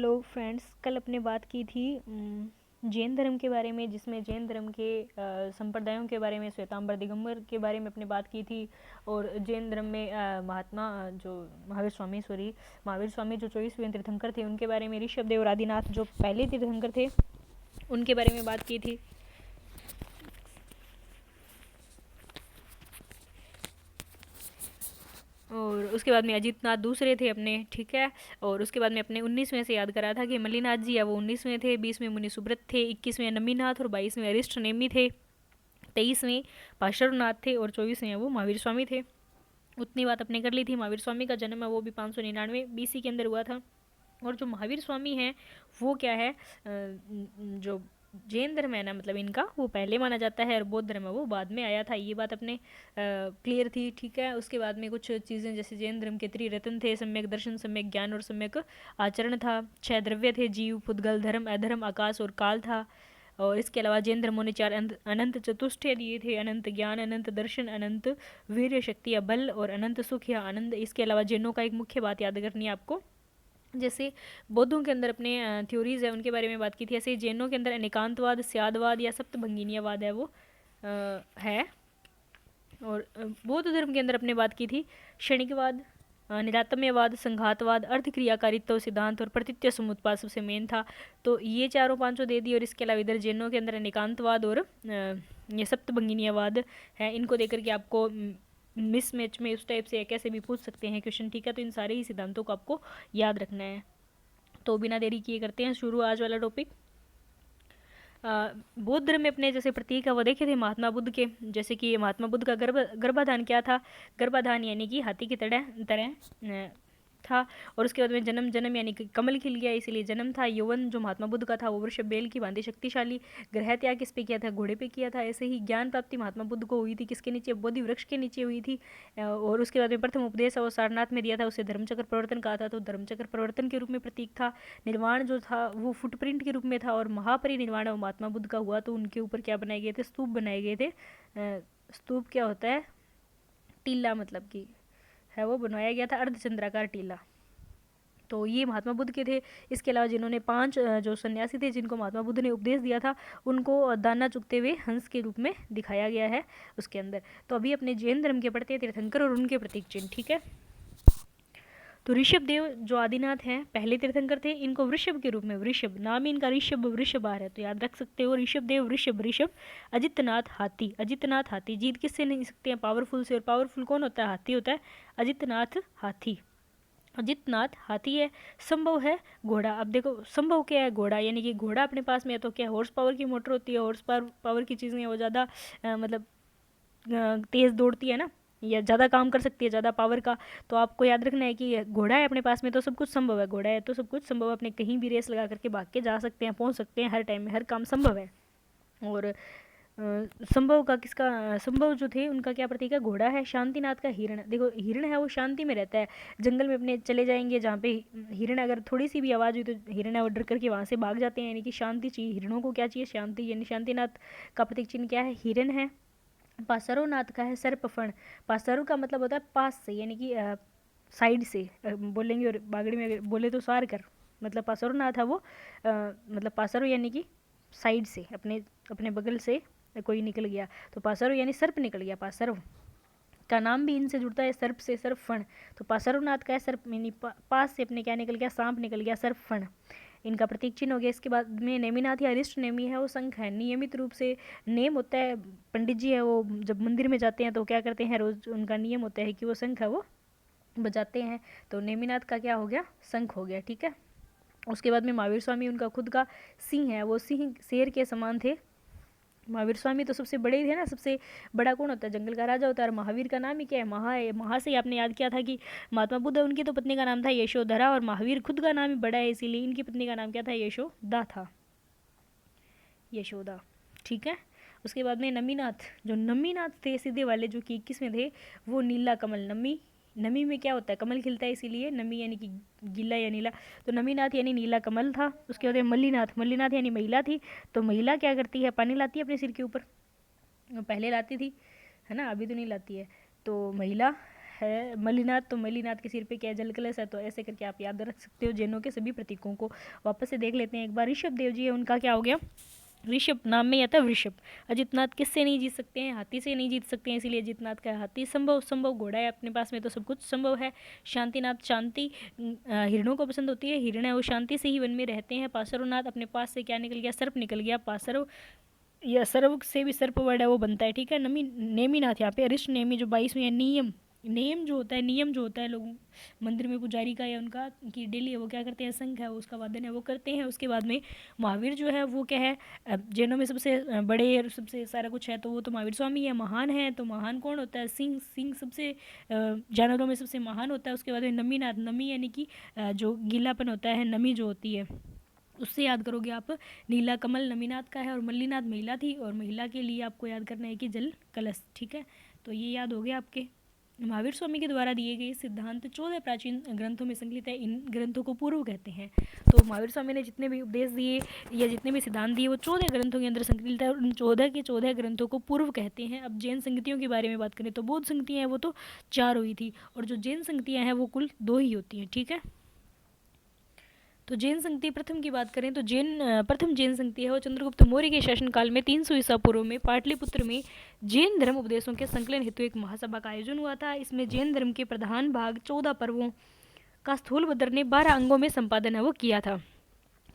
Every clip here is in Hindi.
हेलो फ्रेंड्स, कल अपने बात की थी जैन धर्म के बारे में, जिसमें जैन धर्म के संप्रदायों के बारे में, श्वेतांबर दिगंबर के बारे में अपने बात की थी। और जैन धर्म में जो महावीर स्वामी जो 24वें तीर्थंकर थे, उनके बारे में ऋषभदेव और आदिनाथ जो पहले तीर्थंकर थे, उनके बारे में बात की थी। और उसके बाद में अजितनाथ दूसरे थे अपने, ठीक है। और उसके बाद में अपने 19वें से याद करा था कि मल्लिनाथ जी है वो 19वें थे, 20वें मुनि सुब्रत थे, 21वें नमीनाथ और 22वें अरिष्ट नेमी थे, 23वें पार्श्वनाथ थे और 24वें वो महावीर स्वामी थे। उतनी बात अपने कर ली थी। महावीर स्वामी का जन्म है वो भी 599 BC के अंदर हुआ था। और जो महावीर स्वामी हैं वो क्या है, जो जैन धर्म है ना, मतलब इनका वो पहले माना जाता है और बौद्ध धर्म है वो बाद में आया था। ये बात अपने क्लियर थी, ठीक है। उसके बाद में कुछ चीज़ें जैसे जैन धर्म के त्रिरत्न थे, सम्यक दर्शन, सम्यक ज्ञान और सम्यक आचरण था। 6 द्रव्य थे, जीव, पुद्गल, धर्म, अधर्म, आकाश और काल था। और इसके अलावा जैन धर्मों ने 4 अनंत चतुष्टय दिए थे, अनंत ज्ञान, अनंत दर्शन, अनंत वीर्य शक्ति या बल और अनंत सुख या आनंद। इसके अलावा जैनों का एक मुख्य बात याद करनी है आपको, जैसे बौद्धों के अंदर अपने थ्योरीज है उनके बारे में बात की थी, ऐसे जैनों के अंदर अनेकांतवाद, स्यादवाद या सप्तभंगिनीयवाद है वो है। और बौद्ध धर्म के अंदर अपने बात की थी क्षणिकवाद, निरात्म्यवाद, संघातवाद, अर्धक्रियाकारित्व सिद्धांत और प्रतीत्य समुत्पाद सबसे मेन था। तो ये चारों पांचों दे दी। और इसके अलावा इधर जैनों के अंदर अनेकांतवाद और ये सप्तभंगिनीयवाद है। इनको देकर के आपको मिस मैच में उस टाइप से कैसे भी पूछ सकते हैं क्वेश्चन, ठीक है। तो इन सारे ही सिद्धांतों को आपको याद रखना है। तो बिना देरी किए करते हैं शुरू आज वाला टॉपिक। बौद्ध धर्म में अपने जैसे प्रतीक है वो देखे थे महात्मा बुद्ध के, जैसे कि महात्मा बुद्ध का गर्भाधान क्या था, गर्भाधान यानी कि हाथी की तरह था। और उसके बाद में जन्म यानी कि कमल खिल गया, इसीलिए जन्म था। यौवन जो महात्मा बुद्ध का था वो वृषभ बैल की भांति शक्तिशाली। ग्रह त्याग किस पे किया था, घोड़े पे किया था। ऐसे ही ज्ञान प्राप्ति महात्मा बुद्ध को हुई थी किसके नीचे, बोधि वृक्ष के नीचे हुई थी। और उसके बाद में प्रथम उपदेश वो सारनाथ में दिया था, उसे धर्मचक्र प्रवर्तन कहा था, तो धर्मचक्र प्रवर्तन के रूप में प्रतीक था। निर्वाण जो था वो फुटप्रिंट के रूप में था। और महापरिनिर्वाण वो महात्मा बुद्ध का हुआ तो उनके ऊपर क्या बनाए गए थे, स्तूप बनाए गए थे। स्तूप क्या होता है, टीला मतलब कि है, वो बनवाया गया था अर्धचंद्राकार टीला। तो ये महात्मा बुद्ध के थे। इसके अलावा जिन्होंने 5 जो सन्यासी थे जिनको महात्मा बुद्ध ने उपदेश दिया था, उनको दाना चुगते हुए हंस के रूप में दिखाया गया है उसके अंदर। तो अभी अपने जैन धर्म के पढ़ते हैं तीर्थंकर और उनके प्रतीक चिन्ह, ठीक है। तो ऋषभदेव जो आदिनाथ हैं पहले तीर्थंकर थे, इनको वृषभ के रूप में, वृषभ नाम इनका ऋषभ वृषभार है, तो याद रख सकते हो ऋषभदेव वृषभ ऋषभ। अजितनाथ हाथी, अजितनाथ हाथी, जीत किससे नहीं सकते हैं, पावरफुल से। और पावरफुल कौन होता है, हाथी होता है। अजितनाथ हाथी, अजितनाथ हाथी है। संभव है घोड़ा। अब देखो संभव क्या है, घोड़ा यानी कि घोड़ा अपने पास में है तो क्या हॉर्स पावर की मोटर होती है, हॉर्स पावर की चीज़ें वो ज़्यादा मतलब तेज़ दौड़ती है ना, या ज़्यादा काम कर सकती है, ज़्यादा पावर का। तो आपको याद रखना है कि घोड़ा है अपने पास में तो सब कुछ संभव है, घोड़ा है तो सब कुछ संभव है। अपने कहीं भी रेस लगा करके भाग के जा सकते हैं, पहुंच सकते हैं, हर टाइम में हर काम संभव है। और संभव का किसका, संभव जो थे उनका क्या प्रतीक है, घोड़ा है। शांतिनाथ का हिरण, देखो हिरण है वो शांति में रहता है, जंगल में अपने चले जाएंगे जहाँ पे हिरण, अगर थोड़ी सी भी आवाज़ हुई तो हिरण है वो डर करके वहाँ से भाग जाते हैं, यानी कि शांति चाहिए हिरणों को। क्या चाहिए, शांति। यानी शांतिनाथ का प्रतीक चिन्ह क्या है, हिरण है। पासरोनाथ का है सर्पफण। पासरो का मतलब होता है पास से, यानी कि साइड से बोलेंगे, और बागड़ी में अगर बोले तो सार कर, मतलब पासरोनाथ है वो मतलब पासरो यानी कि साइड से, अपने अपने बगल से कोई निकल गया, तो पासरो यानी सर्प निकल गया। पासरो का नाम भी इनसे जुड़ता है, सर्प से, सर्प फण। तो पासरोनाथ का है सर्प, यानी पास से अपने क्या निकल गया, सांप निकल गया, सर्प फण इनका प्रतीक चिन्ह हो गया। इसके बाद में नेमिनाथ या अरिष्ट नेमी है वो शंख है। नियमित रूप से नेम होता है, पंडित जी है वो जब मंदिर में जाते हैं तो क्या करते हैं, रोज उनका नियम होता है कि वो शंख है वो बजाते हैं। तो नेमिनाथ का क्या हो गया, शंख हो गया, ठीक है। उसके बाद में महावीर स्वामी, उनका खुद का सिंह है, वो सिंह शेर के समान थे। महावीर स्वामी तो सबसे बड़े ही थे ना, सबसे बड़ा कौन होता है, जंगल का राजा होता है। और महावीर का नाम ही क्या है, महा है। महा से ही आपने याद किया था कि महात्मा बुद्ध है, उनकी तो पत्नी का नाम था यशोधरा, और महावीर खुद का नाम ही बड़ा है, इसीलिए इनकी पत्नी का नाम क्या था, यशोदा था, यशोदा, ठीक है। उसके बाद में नमीनाथ, जो नमीनाथ थे सीधे वाले, जो कि 21वें थे, वो नीला कमल। नमी में क्या होता है, कमल खिलता है, इसीलिए नमी यानी कि गीला या नीला, तो नमीनाथ यानी नीला कमल था। उसके बाद मल्लीनाथ, मल्लीनाथ यानी महिला थी। तो महिला क्या करती है, पानी लाती है अपने सिर के ऊपर, पहले लाती थी है ना, अभी तो नहीं लाती है। तो महिला है मलिनाथ, तो मलिनाथ के सिर पे क्या है, जल कलश है। तो ऐसे करके आप याद रख सकते हो जैनों के सभी प्रतीकों को। वापस से देख लेते हैं एक बार। ऋषभ देव जी है, उनका क्या हो गया, ऋषभ नाम में ही आता है वृषभ। अजितनाथ किससे नहीं जीत सकते हैं, हाथी से नहीं जीत सकते हैं, इसीलिए अजितनाथ का हाथी संभव, संभव घोड़ा है अपने पास में तो सब कुछ संभव है। शांतिनाथ, शांति हिरणों को पसंद होती है, हिरण है वो शांति से ही वन में रहते हैं। पाशरनाथ, अपने पास से क्या निकल गया, सर्प निकल गया। पाशरव या सर्व से भी सर्प वर्ड है वो बनता है, ठीक है। नमी, नेमिनाथ यहाँ पे अरिष्ट नेमी जो 22वें है। नियम, नियम जो होता है, नियम जो होता है लोग मंदिर में पुजारी का या उनका कि डेली वो क्या करते हैं, शंख है उसका वादन है वो करते हैं। उसके बाद में महावीर जो है वो क्या है, जैनों में सबसे बड़े और सबसे सारा कुछ है, तो वो तो महावीर स्वामी है, महान है। तो महान कौन होता है, सिंह, सिंह सबसे जानवरों में सबसे महान होता है। उसके बाद में नमीनाथ, नमी यानी कि जो गीलापन होता है, नमी जो होती है उससे याद करोगे आप। नीला कमल नमीनाथ का है और मल्लीनाथ महिला थी, और महिला के लिए आपको याद करना है कि जल कलश, ठीक है। तो ये याद हो गया आपके। महावीर स्वामी के द्वारा दिए गए सिद्धांत 14 प्राचीन ग्रंथों में संकलित है, इन ग्रंथों को पूर्व कहते हैं। तो महावीर स्वामी ने जितने भी उपदेश दिए या जितने भी सिद्धांत दिए वो 14 ग्रंथों के अंदर संकलित है, और उन 14 के 14 ग्रंथों को पूर्व कहते हैं। अब जैन संगतियों के बारे में बात करें तो बौद्ध संगतियाँ हैं वो तो 4 हुई थी, और जो जैन संगतियाँ हैं वो कुल 2 ही होती हैं, ठीक है। तो जैन संगति प्रथम की बात करें तो प्रथम जैन संगति है वो चंद्रगुप्त मौर्य के शासनकाल में 300 ईसा पूर्व में पाटलिपुत्र में जैन धर्म उपदेशों के संकलन हेतु एक महासभा का आयोजन हुआ था। इसमें जैन धर्म के प्रधान भाग 14 पर्वों का स्थूलभद्र ने 12 अंगों में संपादन है वो किया था।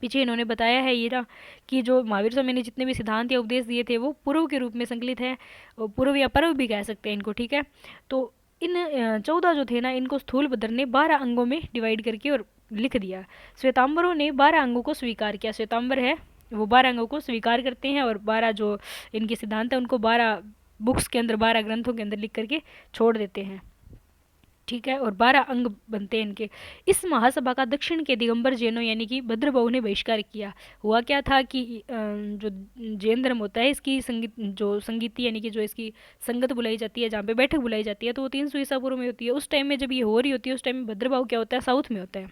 पीछे इन्होंने बताया है ये कि जो महावीर स्वामी ने जितने भी सिद्धांत या उपदेश दिए थे वो पूर्व के रूप में संकलित है, पूर्व या पर्व भी कह सकते हैं इनको, ठीक है। तो इन 14 जो थे ना, इनको स्थूलभद्र ने 12 अंगों में डिवाइड करके और लिख दिया। श्वेतांबरों ने 12 अंगों को स्वीकार किया, श्वेतांबर है वो 12 अंगों को स्वीकार करते हैं, और 12 जो इनके सिद्धांत है उनको 12 बुक्स के अंदर, 12 ग्रंथों के अंदर लिख करके छोड़ देते हैं, ठीक है। और 12 अंग बनते हैं इनके। इस महासभा का दक्षिण के दिगंबर जैनों यानी कि भद्रबाहु ने बहिष्कार किया। हुआ क्या था कि जो जैन धर्म होता है इसकी संगीति यानी कि जो इसकी संगत बुलाई जाती है, जहाँ पे बैठक बुलाई जाती है, तो वो 300 ईसा पूर्व में होती है। उस टाइम में जब ये हो रही होती है उस टाइम में भद्रबाहु क्या होता है, साउथ में होता है,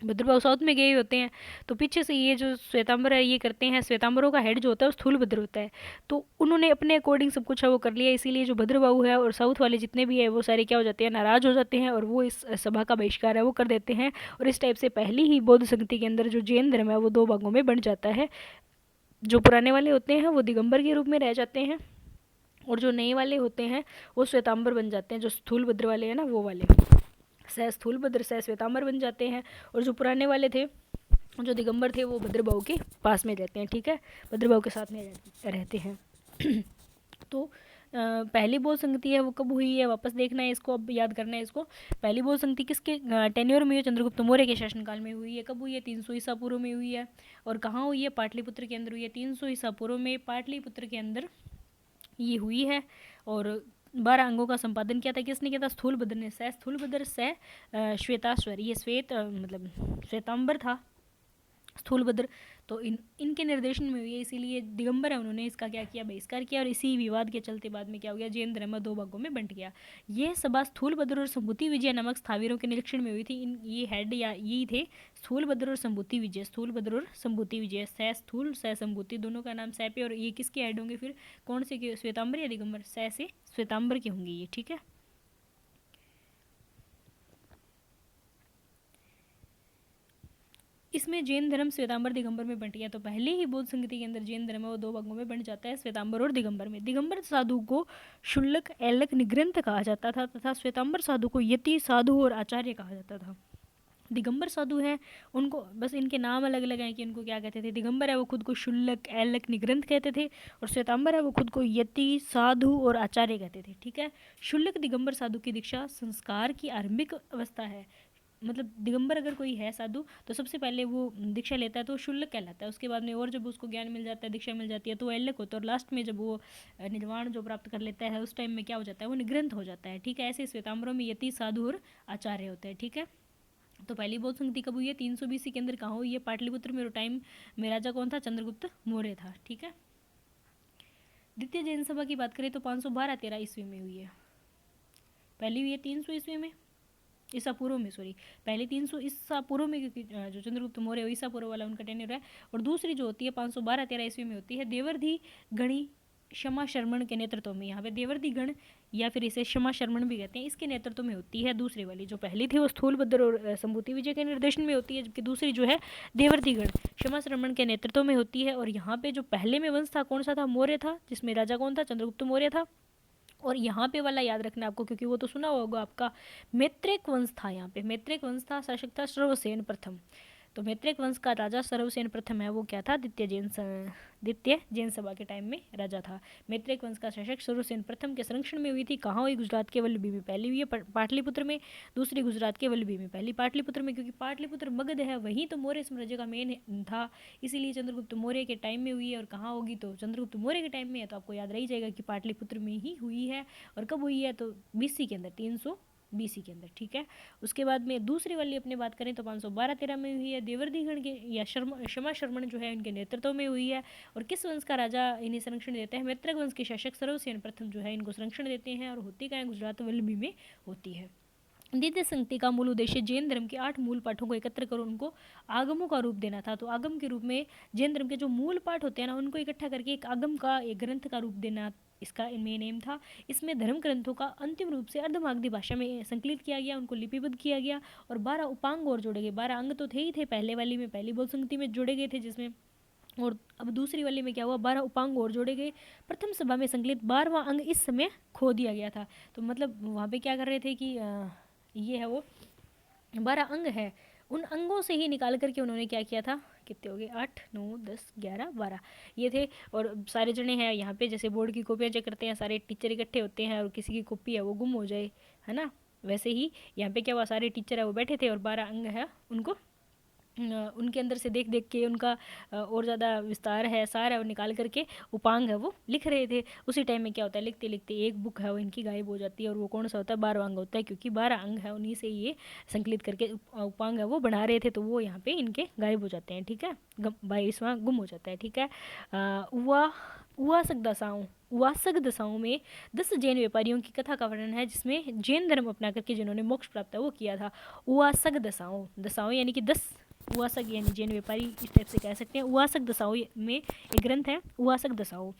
भद्रबाहु साउथ में गए होते हैं। तो पीछे से ये जो श्वेतांबर है ये करते हैं, श्वेतांबरों का हेड जो होता है वो स्थूलभद्र होता है। तो उन्होंने अपने अकॉर्डिंग सब कुछ है वो कर लिया, इसीलिए जो भद्रबाहु है और साउथ वाले जितने भी है वो सारे क्या हो जाते हैं, नाराज हो जाते हैं, और वो इस सभा का बहिष्कार है वो कर देते हैं। और इस टाइप से पहली ही बौद्ध संगति के अंदर जो जैन धर्म है वो 2 भागों में बंट जाता है। जो पुराने वाले होते हैं वो दिगंबर के रूप में रह जाते हैं, और जो नए वाले होते हैं वो श्वेतांबर बन जाते हैं। जो स्थूलभद्र वाले हैं ना वो वाले सह स्थूलभद्र सह श्वेतांबर बन जाते हैं, और जो पुराने वाले थे जो दिगंबर थे वो भद्रबाहु के पास में रहते हैं, ठीक है, भद्रबाहु के साथ में रहते हैं। तो पहली बौद्ध संगति है वो कब हुई है, वापस देखना है इसको, अब याद करना है इसको। पहली बौद्ध संगति किसके टेन्योर में हुई है, चंद्रगुप्त मौर्य के शासनकाल में हुई है। कब हुई है, 300 ईसा पूर्व में हुई है। और कहाँ हुई है, पाटलिपुत्र के अंदर हुई है, 300 ईसा पूर्व में पाटलिपुत्र के अंदर ये हुई है। और 12 अंगों का संपादन किया था, किसने किया था, स्थूलभद्र ने। सह स्थूलभद्र सह श्वेताश्वर, ये श्वेत मतलब श्वेतांबर था स्थूलभद्र, तो इनके निर्देशन में हुई है, इसीलिए दिगंबर है उन्होंने इसका क्या किया, बहिष्कार किया। और इसी विवाद के चलते बाद में क्या हो गया, जैन धर्म 2 भागों में बंट गया। यह सभा स्थूलभद्र और संभूति विजय नामक स्थावीरों के निरीक्षण में हुई थी। ये हेड या यही थे स्थूलभद्र और संभूति विजय, स्थूलभद्र और संभूति विजय, सह स्थूल सह संभूति, दोनों का नाम सह पे। और ये किसके हेड होंगे फिर, कौन से के, श्वेतांबर या दिगंबर, सह से श्वेतांबर के होंगे ये, ठीक है। इसमें जैन धर्म श्वेतांबर दिगंबर में बंट गया। तो पहले ही बौद्ध संगति के अंदर जैन धर्म है वो 2 भागों में बंट जाता है, श्वेतांबर और दिगंबर में। दिगंबर साधु को शुल्लक ऐलक निग्रंथ कहा जाता था, तथा श्वेतांबर साधु को यति साधु और आचार्य कहा जाता था। दिगंबर साधु हैं उनको बस इनके नाम अलग अलग हैं कि उनको क्या कहते थे। दिगंबर है वो खुद को शुल्लक ऐलक निग्रंथ कहते थे, और श्वेतांबर है वो खुद को यति साधु और आचार्य कहते थे, ठीक है। शुल्लक दिगंबर साधु की दीक्षा संस्कार की आरंभिक अवस्था है। मतलब दिगंबर अगर कोई है साधु तो सबसे पहले वो दीक्षा लेता है तो शुल्लक कहलाता है। उसके बाद में और जब उसको ज्ञान मिल जाता है, दीक्षा मिल जाती है, तो वो ऐलक होता है। और लास्ट में जब वो निर्वाण जो प्राप्त कर लेता है उस टाइम में क्या हो जाता है, वो निग्रंथ हो जाता है, ठीक है। ऐसे श्वेतांबरों में यति साधु और आचार्य होता है, ठीक है। तो पहली बौद्ध संगति कब हुई है, 300 BC के अंदर कहाँ हुई है, पाटलिपुत्र में। टाइम में राजा कौन था, चंद्रगुप्त मौर्य था, ठीक है। द्वितीय जैन सभा की बात करें तो 512-13 ईस्वी में हुई है। पहली हुई है 300 ईस्वी में, ईसा पूर्व में, सॉरी पहले 300 ईसा पूर्व में, क्योंकि जो चंद्रगुप्त मौर्य ईसा पूर्व वाला उनका टेन्योर है। और दूसरी जो होती है 512-13 ईस्वी में होती है, देवर्धि गणी क्षमा शर्मण के नेतृत्व में। यहाँ पे देवर्धि गण या फिर इसे क्षमा शर्मण भी कहते हैं, इसके नेतृत्व में होती है। दूसरी वाली जो पहली थी वो स्थूलभद्र और संभूति विजय के निर्देशन में होती है, जबकि दूसरी जो है देवर्षिगण क्षमा शर्मण के नेतृत्व में होती है। और यहाँ पे जो पहले में वंश था कौन सा था, मौर्य था, जिसमें राजा कौन था, चंद्रगुप्त मौर्य था। और यहाँ पे वाला याद रखना आपको, क्योंकि वो तो सुना होगा आपका, मैत्रेक वंश था। यहाँ पे मैत्रेक वंश था, शासक था सर्वसेन प्रथम। तो मैत्रेक वंश का राजा सर्वसेन प्रथम है, वो क्या था, द्वितीय जैन सभा के टाइम में राजा था। मैत्रेक वंश का शासक सर्वसेन प्रथम के संरक्षण में हुई थी। कहाँ हुई, गुजरात के वल्लभी में पहली हुई है, पाटलिपुत्र में। दूसरी गुजरात के वल्लभी में, पहली पाटलिपुत्र में, क्योंकि पाटलिपुत्र मगध है, वहीं तो मौर्य साम्राज्य का मेन था, इसीलिए चंद्रगुप्त मौर्य के टाइम में हुई है। और कहाँ होगी, तो चंद्रगुप्त मौर्य के टाइम में है, तो आपको याद रही जाएगा कि पाटलिपुत्र में ही हुई है। और कब हुई है, तो बीसी के अंदर, 300 बीसी के अंदर, ठीक है। उसके बाद में दूसरी वाली अपने बात करें तो 512-13 में हुई है, देवर्षिगण के या क्षमा शर्मण जो है इनके नेतृत्व में हुई है। और किस वंश का राजा इन्हें संरक्षण देता है, मैत्रेक वंश के शासक सर्वसेन प्रथम जो है इनको संरक्षण देते हैं। और होती कहाँ है, गुजरात वल्लभी में होती है। द्वितीय संहिता का मूल उद्देश्य जैन धर्म के 8 मूल पाठों को एकत्र कर उनको आगमों का रूप देना था। तो आगम के रूप में जैन धर्म के जो मूल पाठ होते हैं ना, उनको इकट्ठा करके एक आगम का, एक ग्रंथ का रूप देना इसका मेन एम था। इसमें धर्म ग्रंथों का अंतिम रूप से अर्धमागधी भाषा में संकलित किया गया, उनको लिपिबद्ध किया गया। और 12 उपांग और जोड़े गए। 12 अंग तो थे ही थे पहले वाली में, पहली बोध संगति में जोड़े गए थे जिसमें, और अब दूसरी वाली में क्या हुआ, 12 उपांग और जोड़े गए। प्रथम सभा में संकलित 12वां अंग इस समय खो दिया गया था। तो मतलब वहाँ पे क्या कर रहे थे कि ये है वो 12 अंग है, उन अंगों से ही निकाल करके उन्होंने क्या किया था, कितने हो गए, 8 9 10 11 12 ये थे। और सारे जने हैं यहाँ पे, जैसे बोर्ड की कॉपियाँ चेक करते हैं, सारे टीचर इकट्ठे होते हैं और किसी की कॉपी है वो गुम हो जाए, है ना, वैसे ही यहाँ पे क्या हुआ, सारे टीचर है वो बैठे थे और 12 अंग है उनको उनके अंदर से देख देख के उनका और ज़्यादा विस्तार है, सार है, वो निकाल करके उपांग है वो लिख रहे थे। उसी टाइम में क्या होता है, लिखते लिखते एक बुक है वो इनकी गायब हो जाती है। और वो कौन सा होता है, 12वां अंग होता है, क्योंकि 12 अंग है उन्हीं से ये संकलित करके उपांग है वो बना रहे थे। तो वो यहाँ पे इनके गायब हो जाते हैं, ठीक है, 22वां गुम हो जाता है, ठीक है। उवासक दशाओं में 10 जैन व्यापारियों की कथा का वर्णन है, जिसमें जैन धर्म अपना करके जिन्होंने मोक्ष प्राप्त है वो किया था। उवासक दशाओं यानी कि 10 उवासक यानी जैन व्यापारी, इस टाइप से कह सकते हैं। उवासक दशाओं में एक ग्रंथ है उवासक दशाओं।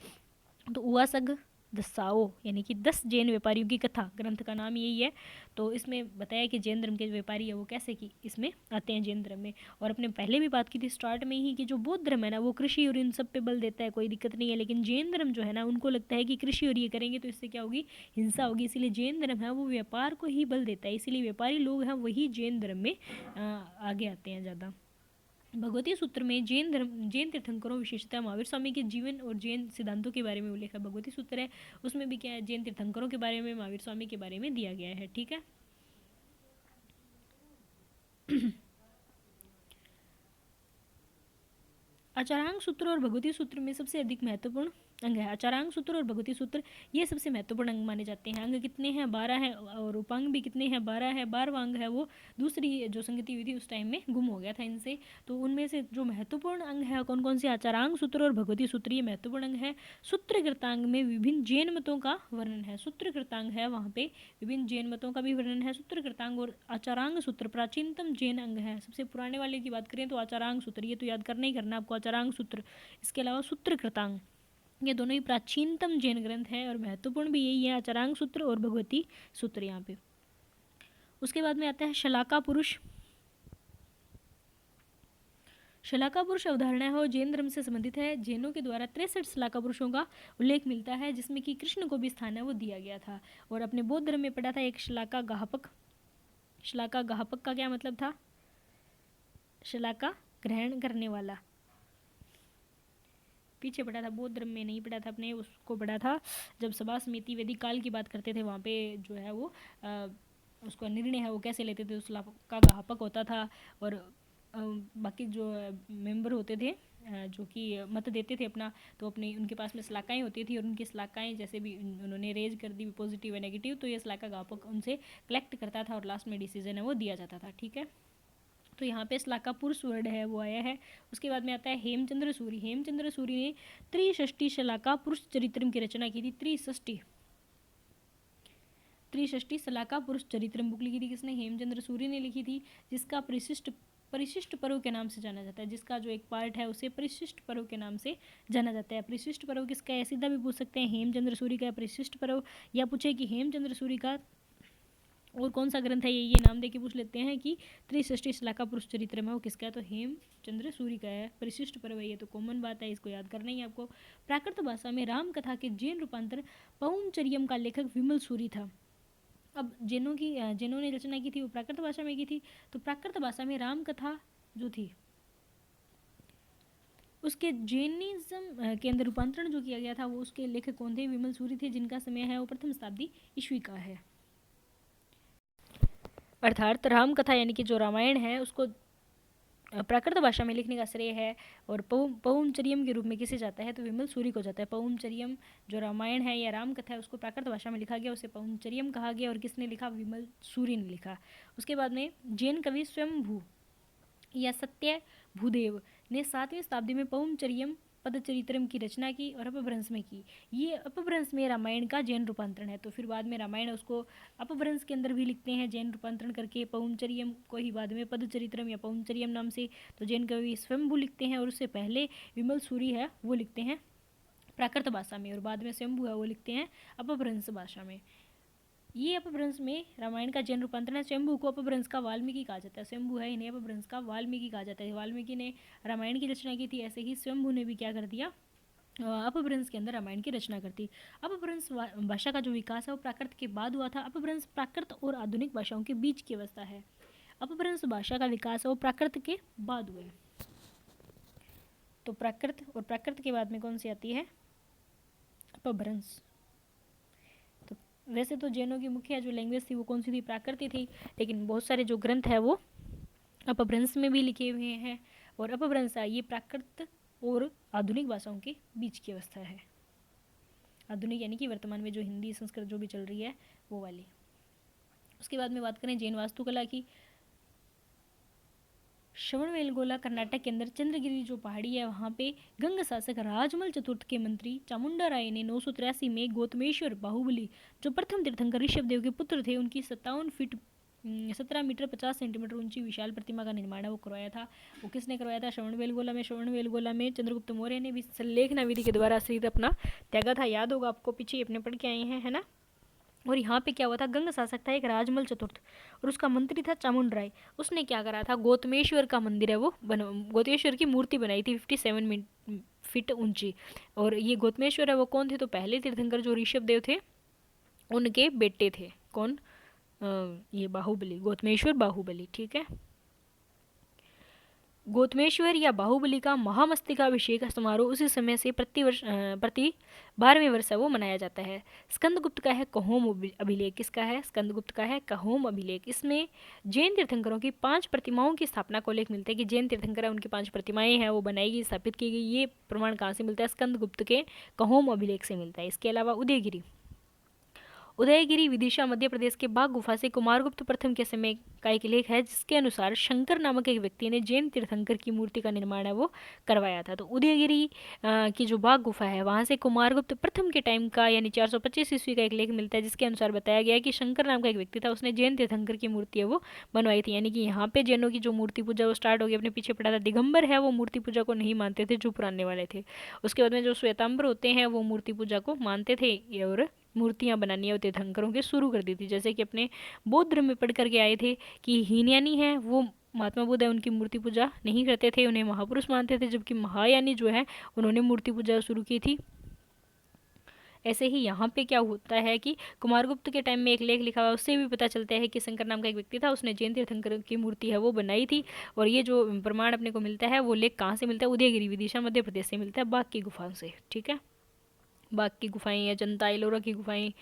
तो उवासक दशाओं यानी कि 10 जैन व्यापारियों की कथा, ग्रंथ का नाम यही है। तो इसमें बताया कि जैन धर्म के व्यापारी है वो कैसे कि इसमें आते हैं जैन धर्म में। और अपने पहले भी बात की थी स्टार्ट में ही कि जो बौद्ध धर्म है ना वो कृषि और इन सब पे बल देता है, कोई दिक्कत नहीं है। लेकिन जैन धर्म जो है ना उनको लगता है कि कृषि और ये करेंगे तो इससे क्या होगी, हिंसा होगी। इसीलिए जैन धर्म है वो व्यापार को ही बल देता है, इसीलिए व्यापारी लोग हैं वही जैन धर्म में आगे आते हैं ज़्यादा। भगवती सूत्र में जैन तीर्थंकरों विशेषतः महावीर स्वामी के जीवन और जैन सिद्धांतों के बारे में उल्लेख है। भगवती सूत्र है उसमें भी क्या है, जैन तीर्थंकरों के बारे में, महावीर स्वामी के बारे में दिया गया है, ठीक है। आचारांग सूत्र और भगवती सूत्र में सबसे अधिक महत्वपूर्ण अंग है। आचारांग सूत्र और भगवती सूत्र ये सबसे महत्वपूर्ण अंग माने जाते हैं। अंग कितने हैं, 12 हैं, और उपांग भी कितने हैं, 12 है। 12वां अंग है वो दूसरी जो संगति हुई थी उस टाइम में गुम हो गया था इनसे। तो उनमें से जो महत्वपूर्ण अंग है कौन कौन से, आचारांग सूत्र और भगवती सूत्र ये महत्वपूर्ण अंग है। सूत्रकृतांग में विभिन्न जैन मतों का वर्णन है। सूत्रकृतांग है वहाँ पे विभिन्न जैन मतों का भी वर्णन है। सूत्रकृतांग और आचारांग सूत्र प्राचीनतम जैन अंग है। सबसे पुराने वाले की बात करें तो आचारांग सूत्र, ये तो याद करना ही करना आपको, आचारांग सूत्र। इसके अलावा सूत्रकृतांग, ये दोनों ही प्राचीनतम जैन ग्रंथ है और महत्वपूर्ण भी यही है, आचारांग सूत्र और भगवती सूत्र यहाँ पे। उसके बाद में आता है शलाका पुरुष। शलाका पुरुष अवधारणा है और जैन धर्म से संबंधित है। जैनों के द्वारा 63 शलाका पुरुषों का उल्लेख मिलता है, जिसमें कि कृष्ण को भी स्थान है वो दिया गया था। और अपने बौद्ध धर्म में पढ़ा था एक शलाका गाहपक। शलाका गाहपक का क्या मतलब था, शलाका ग्रहण करने वाला। पीछे पढ़ा था, बौद्ध धर्म में नहीं पढ़ा था अपने, उसको पढ़ा था जब सभा समिति वैदिक काल की बात करते थे, वहाँ पे जो है वो उसका निर्णय है वो कैसे लेते थे, उस का गाहपक होता था। और बाकी जो मेंबर होते थे जो कि मत देते थे अपना, तो अपनी उनके पास में सलाकाएँ होती थी, और उनकी सलाकाएँ जैसे भी उन्होंने रेज कर दी पॉजिटिव या नेगेटिव, तो ये सलाका गाहपक उनसे कलेक्ट करता था और लास्ट में डिसीजन है वो दिया जाता था, ठीक है। तो यहाँ पे शलाका पुरुष वर्ड है वो आया है। उसके बाद में आता है हेमचंद्र सूरी। हेमचंद्र सूरी ने त्रिषष्टि शलाका पुरुष चरित्रम की रचना की थी। त्रिषष्टि शलाका पुरुष चरित्रम बुक लिखी थी किसने, हेमचंद्र सूरी ने लिखी थी, जिसका परिशिष्ट परिशिष्ट पर्व के नाम से जाना जाता है। जिसका जो एक पार्ट है उसे परिशिष्ट पर्व के नाम से जाना जाता है। परिशिष्ट पर्व किसका है, सीधा भी पूछ सकते हैं, हेमचंद्र सूरी का परिशिष्ट पर्व, या पूछे कि हेमचंद्र सूरी का और कौन सा ग्रंथ है, ये नाम देके पूछ लेते हैं कि त्रिसृष्टि शलाका पुरुष चरित्र में वो किसका है, तो हेमचंद्र सूरी का है। परिशिष्ट पर्व है, ये तो कॉमन बात है, इसको याद करना ही आपको। प्राकृत भाषा में राम कथा के जैन रूपांतर पहुंचरियम का लेखक विमल सूरी था। अब जैनों ने रचना की थी वो प्राकृत भाषा में की थी, तो प्राकृत भाषा में राम कथा जो थी उसके जैनिज्म के अंदर रूपांतरण जो किया गया था वो उसके लेखक कौन थे, विमल सूरी थे, जिनका समय है वो प्रथम शताब्दी ईस्वी का है। अर्थात राम कथा यानी कि जो रामायण है उसको प्राकृत भाषा में लिखने का श्रेय है और पौंचरियम के रूप में किसे जाता है, तो विमल सूरी को जाता है। पौंचरियम जो रामायण है या राम कथा है उसको प्राकृत भाषा में लिखा गया, उसे पौंचरियम कहा गया, और किसने लिखा, विमल सूरी ने लिखा। उसके बाद में जैन कवि स्वयंभू या सत्य भूदेव ने 7वीं शताब्दी में पौंचरियम पदचरित्रम की रचना की और अपभ्रंश में की। ये अपभ्रंश में रामायण का जैन रूपांतरण है, तो फिर बाद में रामायण उसको अपभ्रंश के अंदर भी लिखते हैं जैन रूपांतरण करके, पौंचरियम को ही बाद में पदचरित्रम या पौंचरियम नाम से। तो जैन कवि स्वयंभू लिखते हैं और उससे पहले विमल सूरी है वो लिखते हैं प्राकृत भाषा में, और बाद में स्वयंभू है वो लिखते हैं अपभ्रंश भाषा में। ये अपभ्रंश में रामायण का जैन रूपांतरण है। स्वयंभू को अपभ्रंश का वाल्मीकि कहा जाता है, स्वयंभू है इन्हें अपभ्रंश का वाल्मीकि कहा जाता है। वाल्मीकि ने रामायण की रचना की थी, ऐसे ही स्वयंभू ने भी क्या कर दिया, अपभ्रंश के अंदर रामायण की रचना करती। अपभ्रंश भाषा का जो विकास है वो प्राकृत के बाद हुआ था। अपभ्रंश प्राकृत और आधुनिक भाषाओं के बीच की अवस्था है। अपभ्रंश भाषा का विकास है वो प्राकृत के बाद हुआ है। तो प्राकृत और प्राकृत के बाद में कौन सी आती है, अपभ्रंश। तो वैसे तो जैनों की मुख्य जो लैंग्वेज थी वो कौन सी थी, प्राकृत थी, लेकिन बहुत सारे जो ग्रंथ है वो अपभ्रंश में भी लिखे हुए हैं, और अपभ्रंश ये प्राकृत और आधुनिक भाषाओं के बीच की अवस्था है। आधुनिक यानी कि वर्तमान में जो हिंदी संस्कृत जो भी चल रही है वो वाली। उसके बाद में बात करें जैन वास्तुकला की, श्रवणबेलगोला कर्नाटक के अंदर चंद्रगिरी जो पहाड़ी है वहाँ पे गंग शासक राजमल चतुर्थ के मंत्री चामुंडा राय ने 983 में गौतमेश्वर बाहुबली जो प्रथम तीर्थंकर ऋषभदेव के पुत्र थे उनकी 57 फीट 17 मीटर 50 सेंटीमीटर ऊंची विशाल प्रतिमा का निर्माण है वो करवाया था। वो किसने करवाया था, श्रवणबेलगोला में। श्रवणबेलगोला में चंद्रगुप्त मौर्य ने भी संलेखना विधि के द्वारा शरीर अपना त्यागा था, याद होगा आपको, पीछे अपने पढ़ के आए हैं, है ना। और यहाँ पे क्या हुआ था, गंग शासक था एक राजमल चतुर्थ और उसका मंत्री था चामुंड राय। उसने क्या करा था, गौतमेश्वर का मंदिर है वो गौतमेश्वर की मूर्ति बनाई थी 57 फीट ऊंची। और ये गौतमेश्वर है वो कौन थे, तो पहले तीर्थंकर जो ऋषभदेव थे उनके बेटे थे। कौन, ये बाहुबली, गौतमेश्वर बाहुबली, ठीक है। गौतमेश्वर या बाहुबली का महामस्तकाभिषेक समारोह उसी समय से प्रति 12वें वर्ष वो मनाया जाता है। स्कंदगुप्त का है कहोम अभिलेख, किसका है, स्कंदगुप्त का है कहोम अभिलेख। इसमें जैन तीर्थंकरों की 5 प्रतिमाओं की स्थापना को उल्लेख मिलता है कि जैन तीर्थंकर है उनकी 5 प्रतिमाएं हैं वो बनाई गई, स्थापित की गई। ये प्रमाण कहाँ से मिलता है, स्कंदगुप्त के कहोम अभिलेख से मिलता है। इसके अलावा उदयगिरी विदिशा मध्य प्रदेश के बाघ गुफा से कुमारगुप्त प्रथम के समय का एक लेख है जिसके अनुसार शंकर नामक एक व्यक्ति ने जैन तीर्थंकर की मूर्ति का निर्माण है वो करवाया था। तो उदयगिरी की जो बाघ गुफा है वहाँ से कुमारगुप्त प्रथम के टाइम का यानी 425 ईस्वी का एक लेख मिलता है जिसके अनुसार बताया गया है कि शंकर नाम का एक व्यक्ति था, उसने जैन तीर्थंकर की मूर्ति है वो बनवाई थी। यानी कि यहाँ पे जैनों की जो मूर्ति पूजा वो स्टार्ट हो गई। अपने पीछे पड़ा था दिगंबर है वो मूर्ति पूजा को नहीं मानते थे, जो पुराने वाले थे। उसके बाद में जो श्वेतांबर होते हैं वो मूर्ति पूजा को मानते थे और मूर्तियां बनानी है तीर्थंकरों के शुरू कर दी थी। जैसे कि अपने बौद्ध धर्म में पढ़ करके आए थे कि हीनयानी है वो महात्मा बुद्ध है उनकी मूर्ति पूजा नहीं करते थे, उन्हें महापुरुष मानते थे, जबकि महायानी जो है उन्होंने मूर्ति पूजा शुरू की थी। ऐसे ही यहाँ पे क्या होता है कि कुमारगुप्त के टाइम में एक लेख लिखा हुआ उससे भी पता चलता है कि शंकर नाम का एक व्यक्ति था, उसने जैन तीर्थंकर की मूर्ति है वो बनाई थी। और ये जो प्रमाण अपने को मिलता है वो लेख कहाँ से मिलता है, उदयगिरी विदिशा मध्य प्रदेश से मिलता है, बाघ की गुफा से, ठीक है। बाघ की गुफाएं या जनता एलोरा की गुफाएं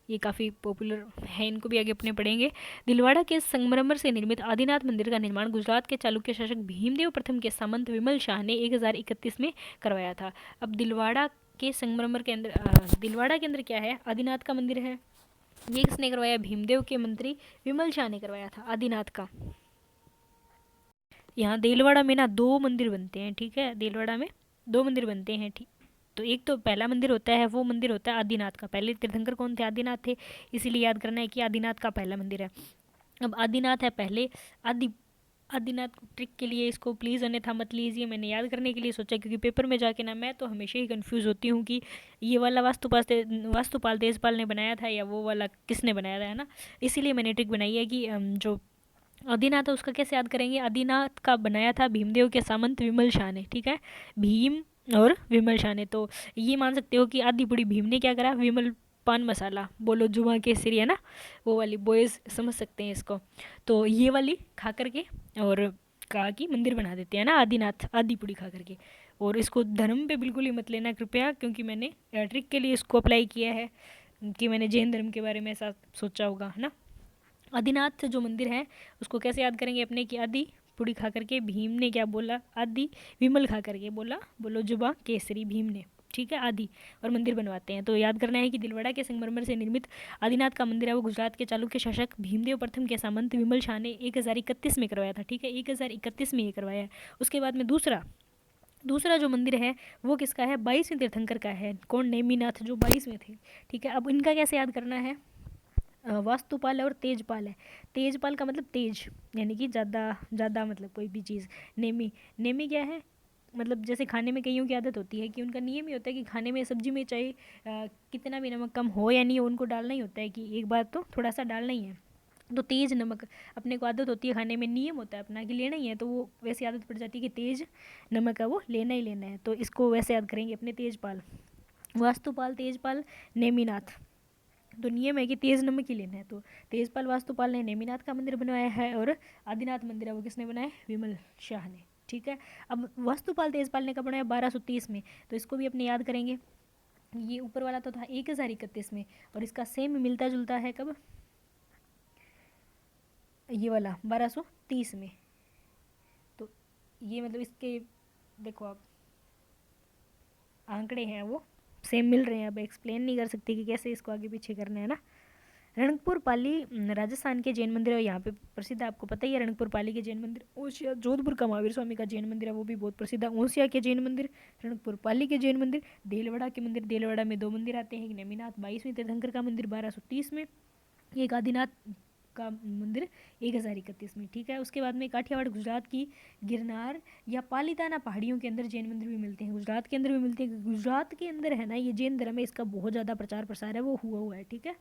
ये काफ़ी पॉपुलर है, इनको भी आगे अपने पढ़ेंगे। दिलवाड़ा के संगमरमर से निर्मित आदिनाथ मंदिर का निर्माण गुजरात के चालुक्य शासक भीमदेव प्रथम के सामंत विमल शाह ने 1031 में करवाया था। अब दिलवाड़ा के संगमरमर के अंदर दिलवाड़ा के अंदर क्या है, आदिनाथ का मंदिर है। ये किसने करवाया, भीमदेव के मंत्री विमल शाह ने करवाया था आदिनाथ का। यहाँ देलवाड़ा में ना 2 मंदिर बनते हैं, ठीक है, देलवाड़ा में 2 मंदिर बनते हैं, ठीक। तो एक तो पहला मंदिर होता है वो मंदिर होता है आदिनाथ का। पहले तीर्थंकर कौन थे, आदिनाथ थे, इसीलिए याद करना है कि आदिनाथ का पहला मंदिर है। अब आदिनाथ है पहले, आदि आदिनाथ ट्रिक के लिए इसको प्लीज़ अन्यथा मत लीजिए, मैंने याद करने के लिए सोचा, क्योंकि पेपर में जाके ना मैं तो हमेशा ही कंफ्यूज होती हूँ कि ये वाला वास्तुपाल तेजपाल ने बनाया था या वो वाला किसने बनाया था, है ना। इसीलिए मैंने ट्रिक बनाई है कि जो आदिनाथ है उसका कैसे याद करेंगे। आदिनाथ का बनाया था भीमदेव के सामंत विमल शाह ने, ठीक है, भीम और विमल शाह ने। तो ये मान सकते हो कि आदि बुढ़ी भीम ने क्या करा, विमल पान मसाला बोलो जुमा केसरी, है ना, वो वाली बॉयज़ समझ सकते हैं इसको। तो ये वाली खा करके और कहा कि मंदिर बना देते हैं ना आदिनाथ, आदि पूड़ी खा करके। और इसको धर्म पे बिल्कुल ही मत लेना कृपया, क्योंकि मैंने ट्रिक के लिए इसको अप्लाई किया है कि मैंने जैन धर्म के बारे में ऐसा सोचा होगा, है ना। आदिनाथ जो मंदिर है उसको कैसे याद करेंगे अपने कि आदि पूड़ी खा करके भीम ने क्या बोला, आदि विमल खा करके बोला बोलो जुबा केसरी भीम ने, ठीक है, आदि। और मंदिर बनवाते हैं। तो याद करना है कि दिलवाड़ा के संगमरमर से निर्मित आदिनाथ का मंदिर है वो गुजरात के चालुक्य शासक भीमदेव प्रथम के सामंत विमल शाह ने 1031 में करवाया था, ठीक है, 1031 में ये करवाया है। उसके बाद में दूसरा जो मंदिर है वो किसका है, 22वें तीर्थंकर का है, कौन, नेमिनाथ, जो 22वें थे, ठीक है। अब इनका कैसे याद करना है, वास्तुपाल है और तेजपाल है। तेजपाल का मतलब तेज, यानी कि ज़्यादा ज़्यादा, मतलब कोई भी चीज़। नेमी, नेमी क्या है, मतलब जैसे खाने में कईयों की आदत होती है कि उनका नियम ही होता है कि खाने में सब्जी में चाहे कितना भी नमक कम हो या नहीं हो, उनको डालना ही होता है कि एक बार तो थोड़ा सा डालना ही है। तो तेज़ नमक अपने को आदत होती है खाने में, नियम होता है अपना कि लेना ही है, तो वो वैसे आदत पड़ जाती है कि तेज़ नमक है वो लेना ही लेना है, तो इसको वैसे याद करेंगे अपने तेजपाल। वास्तुपाल, तेजपाल, नेमिनाथ, तो नियम है कि तेज नमक ही लेना है। तो तेजपाल वास्तुपाल ने नेमिनाथ का मंदिर बनवाया है और आदिनाथ मंदिर है वो किसने बनाया, विमल शाह ने, ठीक है। अब वास्तुपाल तेजपाल ने कब बनाया, 1230 में, तो इसको भी अपने याद करेंगे। ये ऊपर वाला तो था 1031 में, और इसका सेम मिलता जुलता है कब, ये वाला 1230 में। तो ये मतलब इसके देखो आप आंकड़े हैं वो सेम मिल रहे हैं। अब एक्सप्लेन नहीं कर सकती कि कैसे इसको आगे पीछे करना है ना। रणकपुर पाली राजस्थान के जैन मंदिर है, यहाँ पे प्रसिद्ध है, आपको पता ही है रणकपुर पाली के जैन मंदिर। ओसिया जोधपुर का महावीर स्वामी का जैन मंदिर है वो भी बहुत प्रसिद्ध है। ओसिया के जैन मंदिर, रणकपुर पाली के जैन मंदिर, देलवाड़ा के मंदिर, देलवाड़ा में 2 मंदिर आते हैं, एक नेमिनाथ 22वें तीर्थंकर का मंदिर 1230 में, एक आदिनाथ का मंदिर 1031 में, ठीक है। उसके बाद में काठियावाड़ गुजरात की गिरनार या पालीताना पहाड़ियों के अंदर जैन मंदिर भी मिलते हैं, गुजरात के अंदर भी मिलते हैं। गुजरात के अंदर है ना ये जैन धर्म है, इसका बहुत ज़्यादा प्रचार प्रसार है वो हुआ है, ठीक है।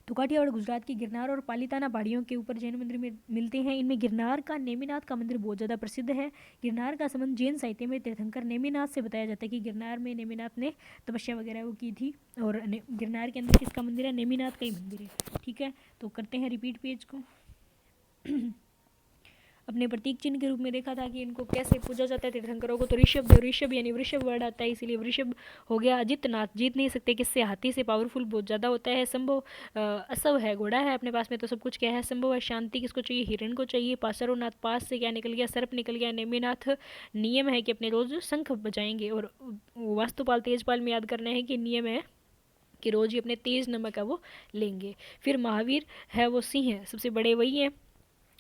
तो काठियावाड़ गुजरात की गिरनार और पालीताना पहाड़ियों के ऊपर जैन मंदिर में मिलते हैं। इनमें गिरनार का नेमिनाथ का मंदिर बहुत ज़्यादा प्रसिद्ध है। गिरनार का संबंध जैन साहित्य में तीर्थंकर नेमिनाथ से बताया जाता है कि गिरनार में नेमिनाथ ने तपस्या वगैरह वो की थी, और गिरनार के अंदर किसका मंदिर है, नेमिनाथ का ही मंदिर है, ठीक है। तो करते हैं रिपीट पेज को। अपने प्रतीक चिन्ह के रूप में देखा था कि इनको कैसे पूजा जाता है तीर्थंकरों को, तो ऋषभ, ऋषभ यानी वृषभ वर्ड आता है, इसीलिए वृषभ हो गया। अजितनाथ, जीत नहीं सकते किससे, हाथी से, पावरफुल बहुत ज़्यादा होता है। संभव, असव है, घोड़ा है अपने पास में तो सब कुछ क्या है, संभव है। शांति किसको चाहिए, हिरण को चाहिए। पासरोनाथ, पास से क्या निकल गया, सर्प निकल गया। नेमिनाथ, नियम है कि अपने रोज शंख बजाएंगे। और वास्तुपाल तेजपाल में याद करना है कि नियम है कि रोज ही अपने तेज नमक है वो लेंगे। फिर महावीर है वो सिंह है, सबसे बड़े वही है।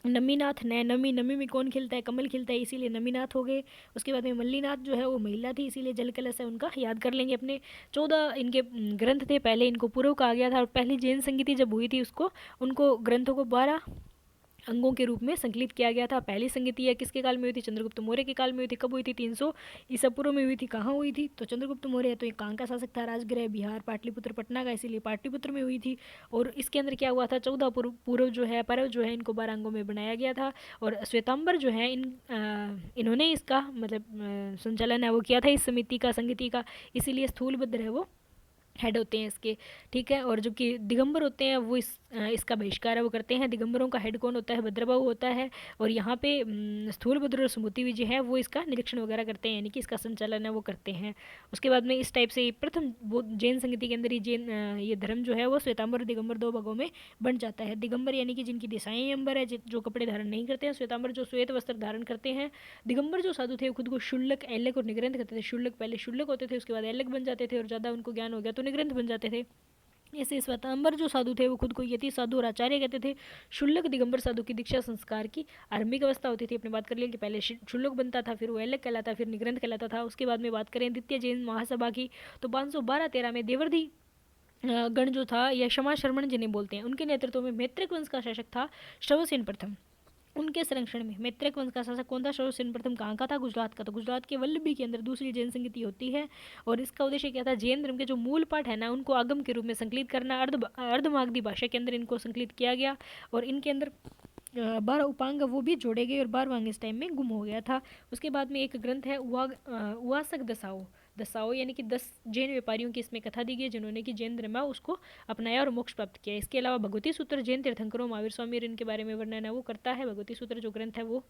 नमीनाथ, नमी, नमी में कौन खिलता है, कमल खिलता है, इसीलिए नमीनाथ हो गए। उसके बाद में मल्लीनाथ जो है वो महिला थी, इसीलिए जल कलश है उनका, याद कर लेंगे अपने। 14 इनके ग्रंथ थे, पहले इनको पूर्व कहा गया था, और पहली जैन संगीति जब हुई थी उसको उनको ग्रंथों को 12 अंगों के रूप में संकलित किया गया था। पहली संगीति है किसके काल में हुई थी, चंद्रगुप्त मौर्य के काल में हुई थी। कब हुई थी, 300 ईसा पूर्व में हुई थी। कहाँ हुई थी, तो चंद्रगुप्त मौर्य है तो ये कहाँ का शासक था, राजगृह बिहार, पाटलिपुत्र पटना का, इसीलिए पाटलिपुत्र में हुई थी। और इसके अंदर क्या हुआ था, 14 पूर्व जो है पर्व जो है इनको 12 अंगों में बनाया गया था। और श्वेतांबर जो है इन्होंने इसका मतलब संचालन है वो किया था इस समिति का, संगीति का, इसीलिए स्थूलभद्र है वो हेड होते हैं इसके, ठीक है। और जबकि दिगंबर होते हैं वो इसका बहिष्कार है वो करते हैं। दिगंबरों का हेड कौन होता है, भद्रबाहु होता है। और यहाँ पे स्थूलभद्र और सुमति विजय है वो इसका निरीक्षण वगैरह करते हैं, यानी कि इसका संचालन है वो करते हैं। उसके बाद में इस टाइप से प्रथम वो जैन संगीति के अंदर ही जैन ये धर्म जो है वो श्वेतांबर और दिगंबर 2 भागों में बन जाता है। दिगंबर यानी कि जिनकी दिशाएं अंबर है, जो कपड़े धारण नहीं करते हैं। श्वेतांबर जो श्वेत वस्त्र धारण करते हैं। दिगंबर जो साधु थे वो खुद को शुल्लक, ऐलक और निग्रंथ करते थे। शुल्लक पहले शुल्लक होते थे, उसके बाद ऐलक बन जाते थे, और ज़्यादा उनको ज्ञान हो गया तो निग्रंथ बन जाते थे। ऐसे श्वेतांबर जो साधु थे वो खुद को यति साधु और आचार्य कहते थे। शुल्लक दिगंबर साधु की दीक्षा संस्कार की आरंभिक अवस्था होती थी। अपने बात कर लिया कि पहले शुल्लक बनता था, फिर वो ऐलक कहलाता, फिर निग्रंथ कहलाता था। उसके बाद में बात करें द्वितीय जैन महासभा की, तो 512-13 में देवर्धि गण जो था, या क्षमा शर्मण जिन्हें बोलते हैं, उनके नेतृत्व में मैत्रेक वंश का शासक था श्रवसेन प्रथम। उनके संरक्षण में मैत्रक वंश का शासक कौन था? शोषण प्रथम कहाँ का था? गुजरात का। तो गुजरात के वल्लभी के अंदर दूसरी जैन संगति होती है और इसका उद्देश्य क्या था? जैन धर्म के जो मूल पाठ है ना उनको आगम के रूप में संकलित करना। अर्धमागधी भाषा के अंदर इनको संकलित किया गया और इनके अंदर 12 उपांग वो भी जोड़े गए और 12वां इस टाइम में गुम हो गया था। उसके बाद में एक ग्रंथ है उवासक दसाओ। दसाओ यानी कि 10 जैन व्यापारियों की इसमें कथा दी गई जिन्होंने कि जैन धर्म उसको अपनाया और मोक्ष प्राप्त किया। इसके अलावा भगवती सूत्र जैन तीर्थंकरों महावीर स्वामी और इनके बारे में वर्णन है वो करता है, भगवती सूत्र जो ग्रंथ है वो।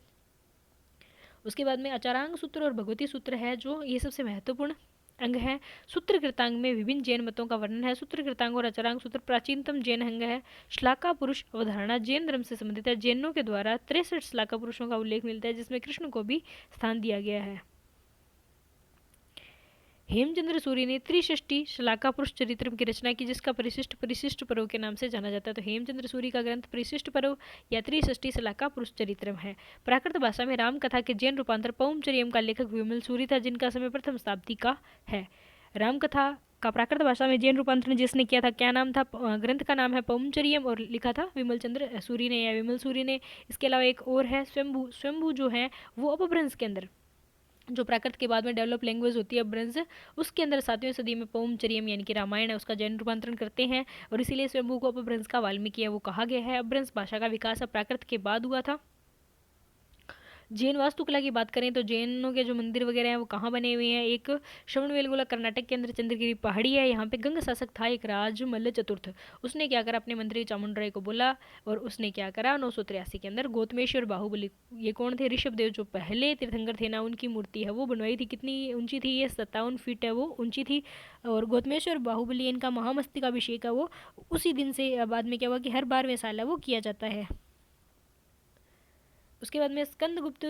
उसके बाद में आचारांग सूत्र और भगवती सूत्र है जो ये सबसे महत्वपूर्ण अंग है। सूत्र कृतांग में विभिन्न जैन मतों का वर्णन है। सूत्र कृतांग और आचारांग सूत्र प्राचीनतम जैन अंग है। श्लाका पुरुष अवधारणा जैन धर्म से संबंधित है। जैनों के द्वारा 63 श्लाका पुरुषों का उल्लेख मिलता है जिसमें कृष्ण को भी स्थान दिया गया है। हेमचंद्र सूरी ने त्रिषष्टि श्लाका पुरुष चरित्रम की रचना की जिसका परिशिष्ट पर्व के नाम से जाना जाता है। तो हेमचंद्र सूरी का ग्रंथ परिशिष्ट पर्व या त्रिषष्टि श्लाका पुरुष चरित्रम है। प्राकृत भाषा में राम कथा के जैन रूपांतर पौमचरियम का लेखक विमल सूरी था जिनका समय प्रथम शताब्दी का है। राम कथा का प्राकृत भाषा में जैन रूपांतरण जिसने किया था क्या नाम था? ग्रंथ का नाम है पौमचरियम और लिखा था विमल चंद्र सूरी ने या विमल सूरी ने। इसके अलावा एक और है स्वयंभू। स्वयंभू जो है वो अपभ्रंश के अंदर जो प्राकृत के बाद में डेवलप लैंग्वेज होती है अपभ्रंश, उसके अंदर 7वीं सदी में पौमचरियम यानी कि रामायण है उसका जैन रूपांतरण करते हैं और इसीलिए स्वयंभू को अपभ्रंश का वाल्मीकि है वो कहा गया है। अपभ्रंश भाषा का विकास प्राकृत के बाद हुआ था। जैन वास्तुकला की बात करें तो जैनों के जो मंदिर वगैरह हैं वो कहाँ बने हुए हैं? एक श्रवणबेलगोला कर्नाटक के अंदर चंद्रगिरी पहाड़ी है। यहाँ पे गंग शासक था एक राजमल्ल चतुर्थ। उसने क्या करा? अपने मंत्री चामुंडराय को बोला और उसने क्या करा? 983 के अंदर गौतमेश्वर बाहुबली, ये कौन थे? ऋषभदेव जो पहले तीर्थंकर थे ना उनकी मूर्ति है वो बनवाई थी। कितनी ऊंची थी? ये 57 फीट है वो ऊंची थी। और गौतमेश्वर बाहुबली इनका महामस्तकाभिषेक है वो उसी दिन से बाद में क्या हुआ कि हर 12वें साल है वो किया जाता है। उसके बाद में स्कंदगुप्त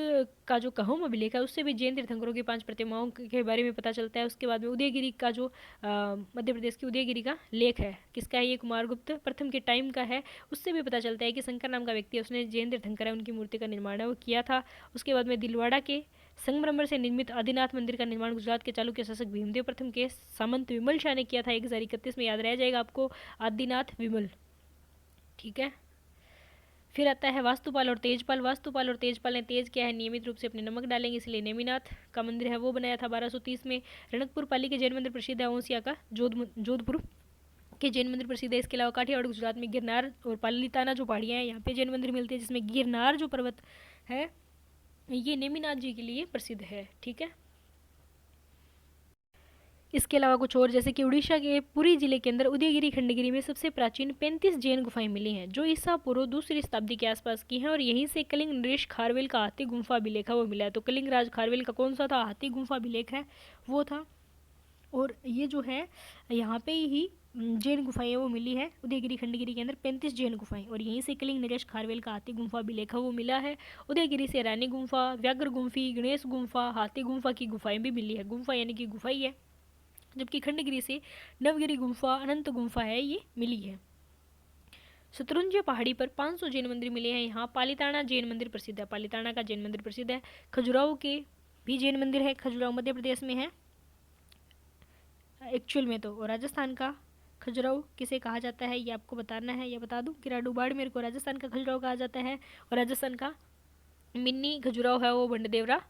का जो कहुम अभिलेख है उससे भी जैन तीर्थंकरों की 5 प्रतिमाओं के बारे में पता चलता है। उसके बाद में उदयगिरी का जो मध्य प्रदेश की उदयगिरी का लेख है किसका है? ये कुमारगुप्त प्रथम के टाइम का है। उससे भी पता चलता है कि शंकर नाम का व्यक्ति है उसने जैन तीर्थंकर है उनकी मूर्ति का निर्माण है वो किया था। उसके बाद में दिलवाड़ा के संगमरमर से निर्मित आदिनाथ मंदिर का निर्माण गुजरात के चालुक्य शासक भीमदेव प्रथम के सामंत विमल शाह ने किया था 1031 में। याद रह जाएगा आपको आदिनाथ विमल, ठीक है। फिर आता है वास्तुपाल और तेजपाल। वास्तुपाल और तेजपाल ने तेज किया है नियमित रूप से अपने नमक डालेंगे इसलिए नेमिनाथ का मंदिर है वो बनाया था 1230 में। रणकपुर पाली के जैन मंदिर प्रसिद्ध है। ओसिया का जोधपुर के जैन मंदिर प्रसिद्ध है। इसके अलावा काठियावाड़ गुजरात में गिरनार और पालीताना जो पहाड़ियाँ हैं यहाँ पे जैन मंदिर मिलते हैं जिसमें गिरनार जो पर्वत है ये नेमिनाथ जी के लिए प्रसिद्ध है, ठीक है। इसके अलावा कुछ और जैसे कि उड़ीसा के पुरी जिले के अंदर उदयगिरी खंडगिरी में सबसे प्राचीन 35 जैन गुफाएं मिली हैं जो ईसा पूर्व 2री शताब्दी के आसपास की हैं और यहीं से कलिंग नरेश खारवेल का हाथी गुम्फा अभिलेख है वो मिला है। तो कलिंग राज खारवेल का कौन सा था? हाथी गुम्फा अभिलेख है वो था। और ये जो है यहाँ पे ही जैन गुफाएं वो मिली है उदयगिरी खंडगिरी के अंदर 35 जैन गुफाएं और यहीं से कलिंग नरेश खारवेल का हाथी गुम्फा अभिलेख वो मिला है। उदयगिरी से रानी गुम्फा, व्याघ्र गुम्फी, गणेश गुम्फा, हाथी गुम्फा की गुफाएं भी मिली है। गुम्फा यानी कि गुफा ही है। जबकि खंडगिरी से नवगिरी गुम्फा, अनंत गुम्फा है ये मिली है। शत्रुंज पहाड़ी पर 500 जैन मंदिर मिले हैं। यहाँ पालीताना जैन मंदिर प्रसिद्ध है। पालीताना का जैन मंदिर प्रसिद्ध है। खजुराहो के भी जैन मंदिर है। खजुराहो मध्य प्रदेश में है एक्चुअल में तो। और राजस्थान का खजुराहो किसे कहा जाता है ये आपको बताना है। या बता दूं कि राडू बाड़मेर को राजस्थान का खजुराहो कहा जाता है और राजस्थान का मिनी खजुराहो है वो भंडदेवरा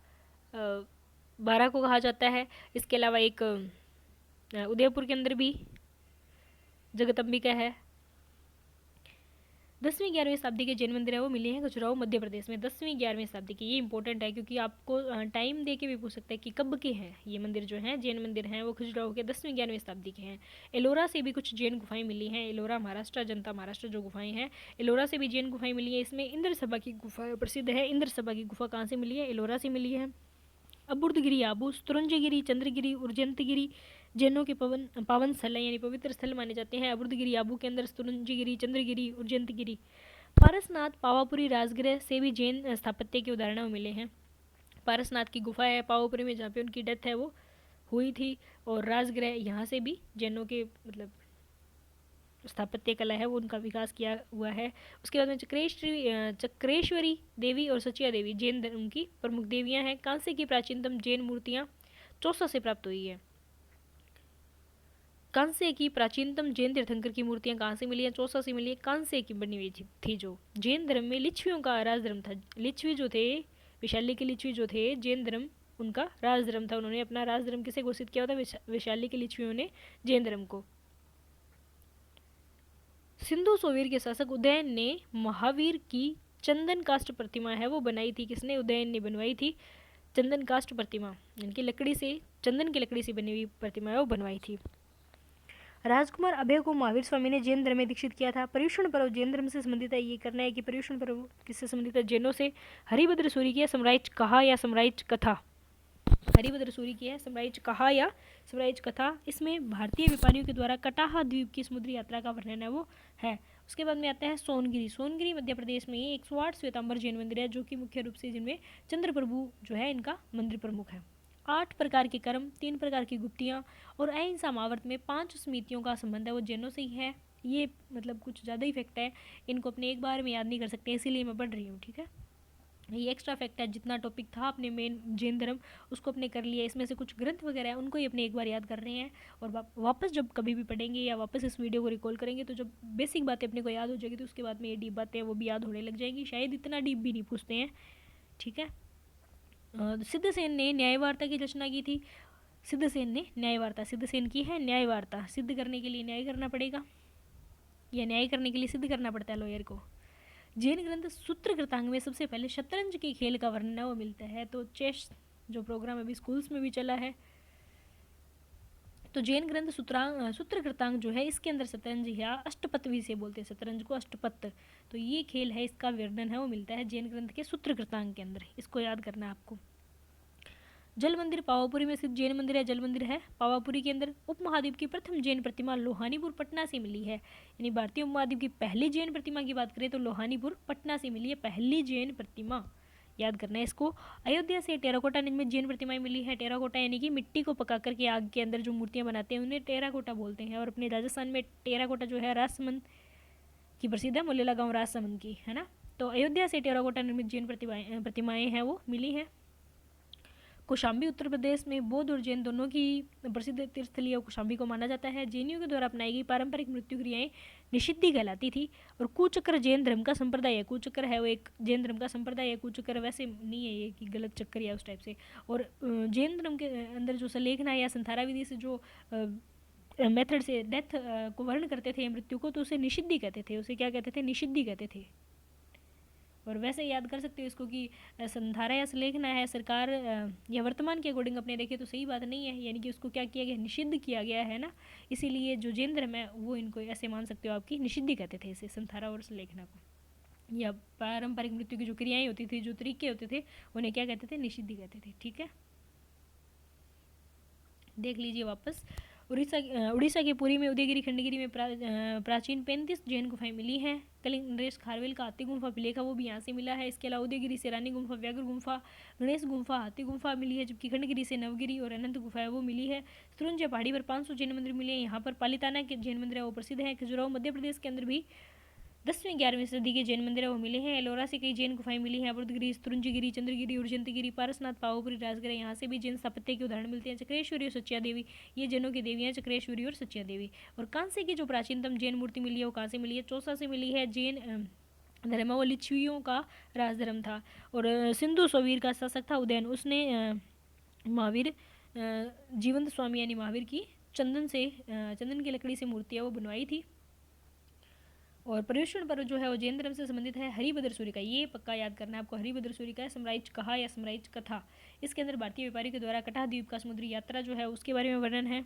बारा को कहा जाता है। इसके अलावा एक उदयपुर के अंदर भी जगदम्बिका है। 10वीं 11वीं शताब्दी के जैन मंदिर है वो मिले हैं खजुराहो मध्य प्रदेश में। 10वीं 11वीं शताब्दी की, ये इंपॉर्टेंट है क्योंकि आपको टाइम दे के भी पूछ सकता है कि कब के हैं ये मंदिर जो हैं जैन मंदिर हैं वो खजुराहो के 10वीं 11वीं शताब्दी के हैं। एलोरा से भी कुछ जैन गुफाएं मिली हैं। एलोरा महाराष्ट्र, जनता महाराष्ट्र जो गुफाएं हैं एलोरा से भी जैन गुफाएं मिली है। इसमें इंद्र सभा की गुफा प्रसिद्ध है। इंद्र सभा की गुफा कहाँ से मिली है? एलोरा से मिली है। अबुर्दगिरी आबू, स्तुरंजगिरी, चंद्रगिरी, उर्जंतगिरी जैनों के पावन स्थल है यानी पवित्र स्थल माने जाते हैं। अबुर्दगिरी आबू के अंदर स्तुरंजगिरी, चंद्रगिरी, उर्जंतगिरी। पारसनाथ, पावापुरी, राजगृह से भी जैन स्थापत्य के उदाहरण मिले हैं। पारसनाथ की गुफा है पावापुरी में जहाँ पे उनकी डेथ है वो हुई थी और राजगृह यहाँ से भी जैनों के मतलब स्थापत्य कला है वो उनका विकास किया हुआ है। उसके बाद में चक्रेश्वरी देवी और सचिया देवी जैन धर्म की प्रमुख देवियां हैं। कांसे की प्राचीनतम जैन मूर्तियां चौसा से प्राप्त हुई है। कांसे की प्राचीनतम जैन तीर्थंकर की मूर्तियां कहाँ से मिली है? चौसा से मिली है। कांसे की बनी हुई थी जो जैन धर्म में लिच्छवियों का राजधर्म था। लिच्छवी जो थे, वैशाली के लिच्छवी जो थे, जैन धर्म उनका राजधर्म था। उन्होंने अपना राजधर्म किसे घोषित किया था? वैशाली के लिच्छवियों ने जैन धर्म को। सिंधु सोवीर के शासक उदयन ने महावीर की चंदन काष्ठ प्रतिमा है वो बनाई थी। किसने? उदयन ने बनवाई थी चंदन काष्ठ प्रतिमा, इनकी लकड़ी से, चंदन की लकड़ी से बनी हुई प्रतिमा है वो बनवाई थी। राजकुमार अभय को महावीर स्वामी ने जैन धर्म में दीक्षित किया था। पर्युषण पर्व जैन धर्म से संबंधित है। ये करना है कि पर्युषण पर्व किससे संबंधित है? जैनों से। हरिभद्र सूरी की है समराइच कहा या समराइच कथा? हरिभद्र सूरी की है समराइच कहा या समराइच कथा। इसमें भारतीय व्यापारियों के द्वारा कटाहा द्वीप की समुद्री यात्रा का वर्णन है वो है। उसके बाद में आता है सोनगिरी। सोनगिरी मध्य प्रदेश में 108 श्वेतांबर जैन मंदिर है, जो कि मुख्य रूप से जिनमें चंद्र प्रभु जो है इनका मंदिर प्रमुख है। 8 प्रकार के कर्म, 3 प्रकार की गुप्तियाँ और अहिंसा महावर्त में 5 समितियों का संबंध है वो जैनों से ही है। ये मतलब कुछ ज़्यादा ही फैक्ट है, इनको अपने एक बार में याद नहीं कर सकते, इसीलिए मैं पढ़ रही हूँ। ठीक है, ये एक्स्ट्रा फैक्ट है। जितना टॉपिक था अपने मेन जैन धर्म उसको अपने कर लिया। इसमें से कुछ ग्रंथ वगैरह है उनको ही अपने एक बार याद कर रहे हैं, और वापस जब कभी भी पढ़ेंगे या वापस इस वीडियो को रिकॉल करेंगे तो जब बेसिक बातें अपने को याद हो जाएगी तो उसके बाद में ये डीप बातें वो भी याद होने लग जाएंगी। शायद इतना डीप भी नहीं पूछते हैं। ठीक है, सिद्धसेन ने न्यायवार्ता की रचना की थी। सिद्धसेन ने न्यायवार्ता, सिद्धसेन की है न्यायवार्ता। सिद्ध करने के लिए न्याय करना पड़ेगा, या न्याय करने के लिए सिद्ध करना पड़ता है लॉयर को। जैन ग्रंथ सूत्रकृतांग में सबसे पहले शतरंज के खेल का वर्णन वो मिलता है। तो चेस जो प्रोग्राम अभी स्कूल्स में भी चला है, तो जैन ग्रंथ सूत्रकृतांग जो है इसके अंदर शतरंज या अष्टपत भी से बोलते हैं, शतरंज को अष्टपत, तो ये खेल है इसका वर्णन है वो मिलता है जैन ग्रंथ के सूत्रकृतांग के अंदर। इसको याद करना है आपको। जल मंदिर पावापुरी में स्थित जैन मंदिर है, जल मंदिर है पावापुरी के अंदर। उपमहाद्वीप की प्रथम जैन प्रतिमा लोहानीपुर पटना से मिली है। यानी भारतीय उपमहाद्वीप की पहली जैन प्रतिमा की बात करें तो लोहानीपुर पटना से मिली है पहली जैन प्रतिमा, याद करना है इसको। अयोध्या से टेराकोटा में जैन प्रतिमाएं मिली है। टेराकोटा यानी कि मिट्टी को पका करके आग के अंदर जो मूर्तियां बनाते हैं उन्हें टेराकोटा बोलते हैं। और अपने राजस्थान में टेराकोटा जो है राजसमंद की प्रसिद्ध है, मुलेला गाँव राजसमंद की है ना। तो अयोध्या से टेराकोटा निर्मित जैन प्रतिमाएं हैं वो मिली है। कौशाम्बी उत्तर प्रदेश में बौद्ध और जैन दोनों की प्रसिद्ध तीर्थस्थलीय कौशाम्बी को माना जाता है। जैनियों के द्वारा अपनाई गई पारंपरिक मृत्यु क्रियाएं निषिद्धि कहलाती थी। और कुचक्र जैन धर्म का संप्रदाय है। कुचक्र है वो एक जैन धर्म का संप्रदाय है। कुचक्र वैसे नहीं है ये कि गलत चक्कर या उस टाइप से। और जैन धर्म के अंदर जो सलेखना या संथारा विधि से जो मेथड से डेथ को वर्ण करते थे मृत्यु को, तो उसे निषिद्धि कहते थे। उसे क्या कहते थे? निषिद्धि कहते थे। और वैसे याद कर सकते हो इसको कि संधारा या सलेखना है सरकार या वर्तमान के अकॉर्डिंग अपने देखें तो सही बात नहीं है, यानी कि उसको क्या किया गया? निषिद्ध किया गया है ना। इसीलिए जो जैन धर्म है वो इनको ऐसे मान सकते हो आपकी निषिद्धि कहते थे इसे, संधारा और सलेखना को। या पारंपरिक मृत्यु की जो क्रियाएं होती थी, जो तरीके होते थे, उन्हें क्या कहते थे? निषिद्धि कहते थे। ठीक है, देख लीजिए वापस। उड़ीसा के पुरी में उदयगिरी खंडगिरी में प्राचीन 35 जैन गुफाएं मिली हैं। कलिंग नरेश खारवेल का हाथी गुम्फा पिलेखा वो भी यहाँ से मिला है। इसके अलावा उदयगिरी से रानी गुम्फा, व्याघ्र गुम्फा, गणेश गुम्फा, हाथी गुम्फा मिली है। जबकि खंडगिरी से नवगिरी और अनंत गुफा है वो मिली है। सतुरंजा पहाड़ी पर 500 जैन मंदिर मिले हैं। यहाँ पर पालिताना के जैन मंदिर है वो प्रसिद्ध है। खजुराहो मध्य प्रदेश के अंदर भी 10वीं-11वीं सदी के जैन मंदिर है वो मिले हैं। एलोरा से कई जैन गुफाएं मिली हैं। बुद्धगिरी, स्तुरंजगिरी, चंद्रगिरी, उर्जंतगिरी, पारसनाथ, पावापुरी, राजगढ़, यहाँ से भी जैन स्थापत्य के उदाहरण मिलते हैं। चक्रेश्वरी और सच्चिया देवी, ये जैनों की देवियाँ चक्रेश्वरी और सच्चिया देवी। और कांसे की जो प्राचीनतम जैन मूर्ति मिली है वो कहाँ से मिली है? चौसा से मिली है। जैन धर्म वो लिच्छवियों का राजधर्म था। और सिंधु सोवीर का शासक था उदयन, उसने महावीर जीवंत स्वामी यानी महावीर की चंदन की लकड़ी से मूर्तियाँ वो बनवाई थी। और पर्युषण पर्व जो है वो जैन धर्म से संबंधित है। हरिभद्र सूरी का, ये पक्का याद करना है आपको। हरिभद्र सूरी का समराइच कहा या समराइच कथा। इसके अंदर भारतीय व्यापारी के द्वारा कटाह द्वीप का समुद्री यात्रा जो है उसके बारे में वर्णन है।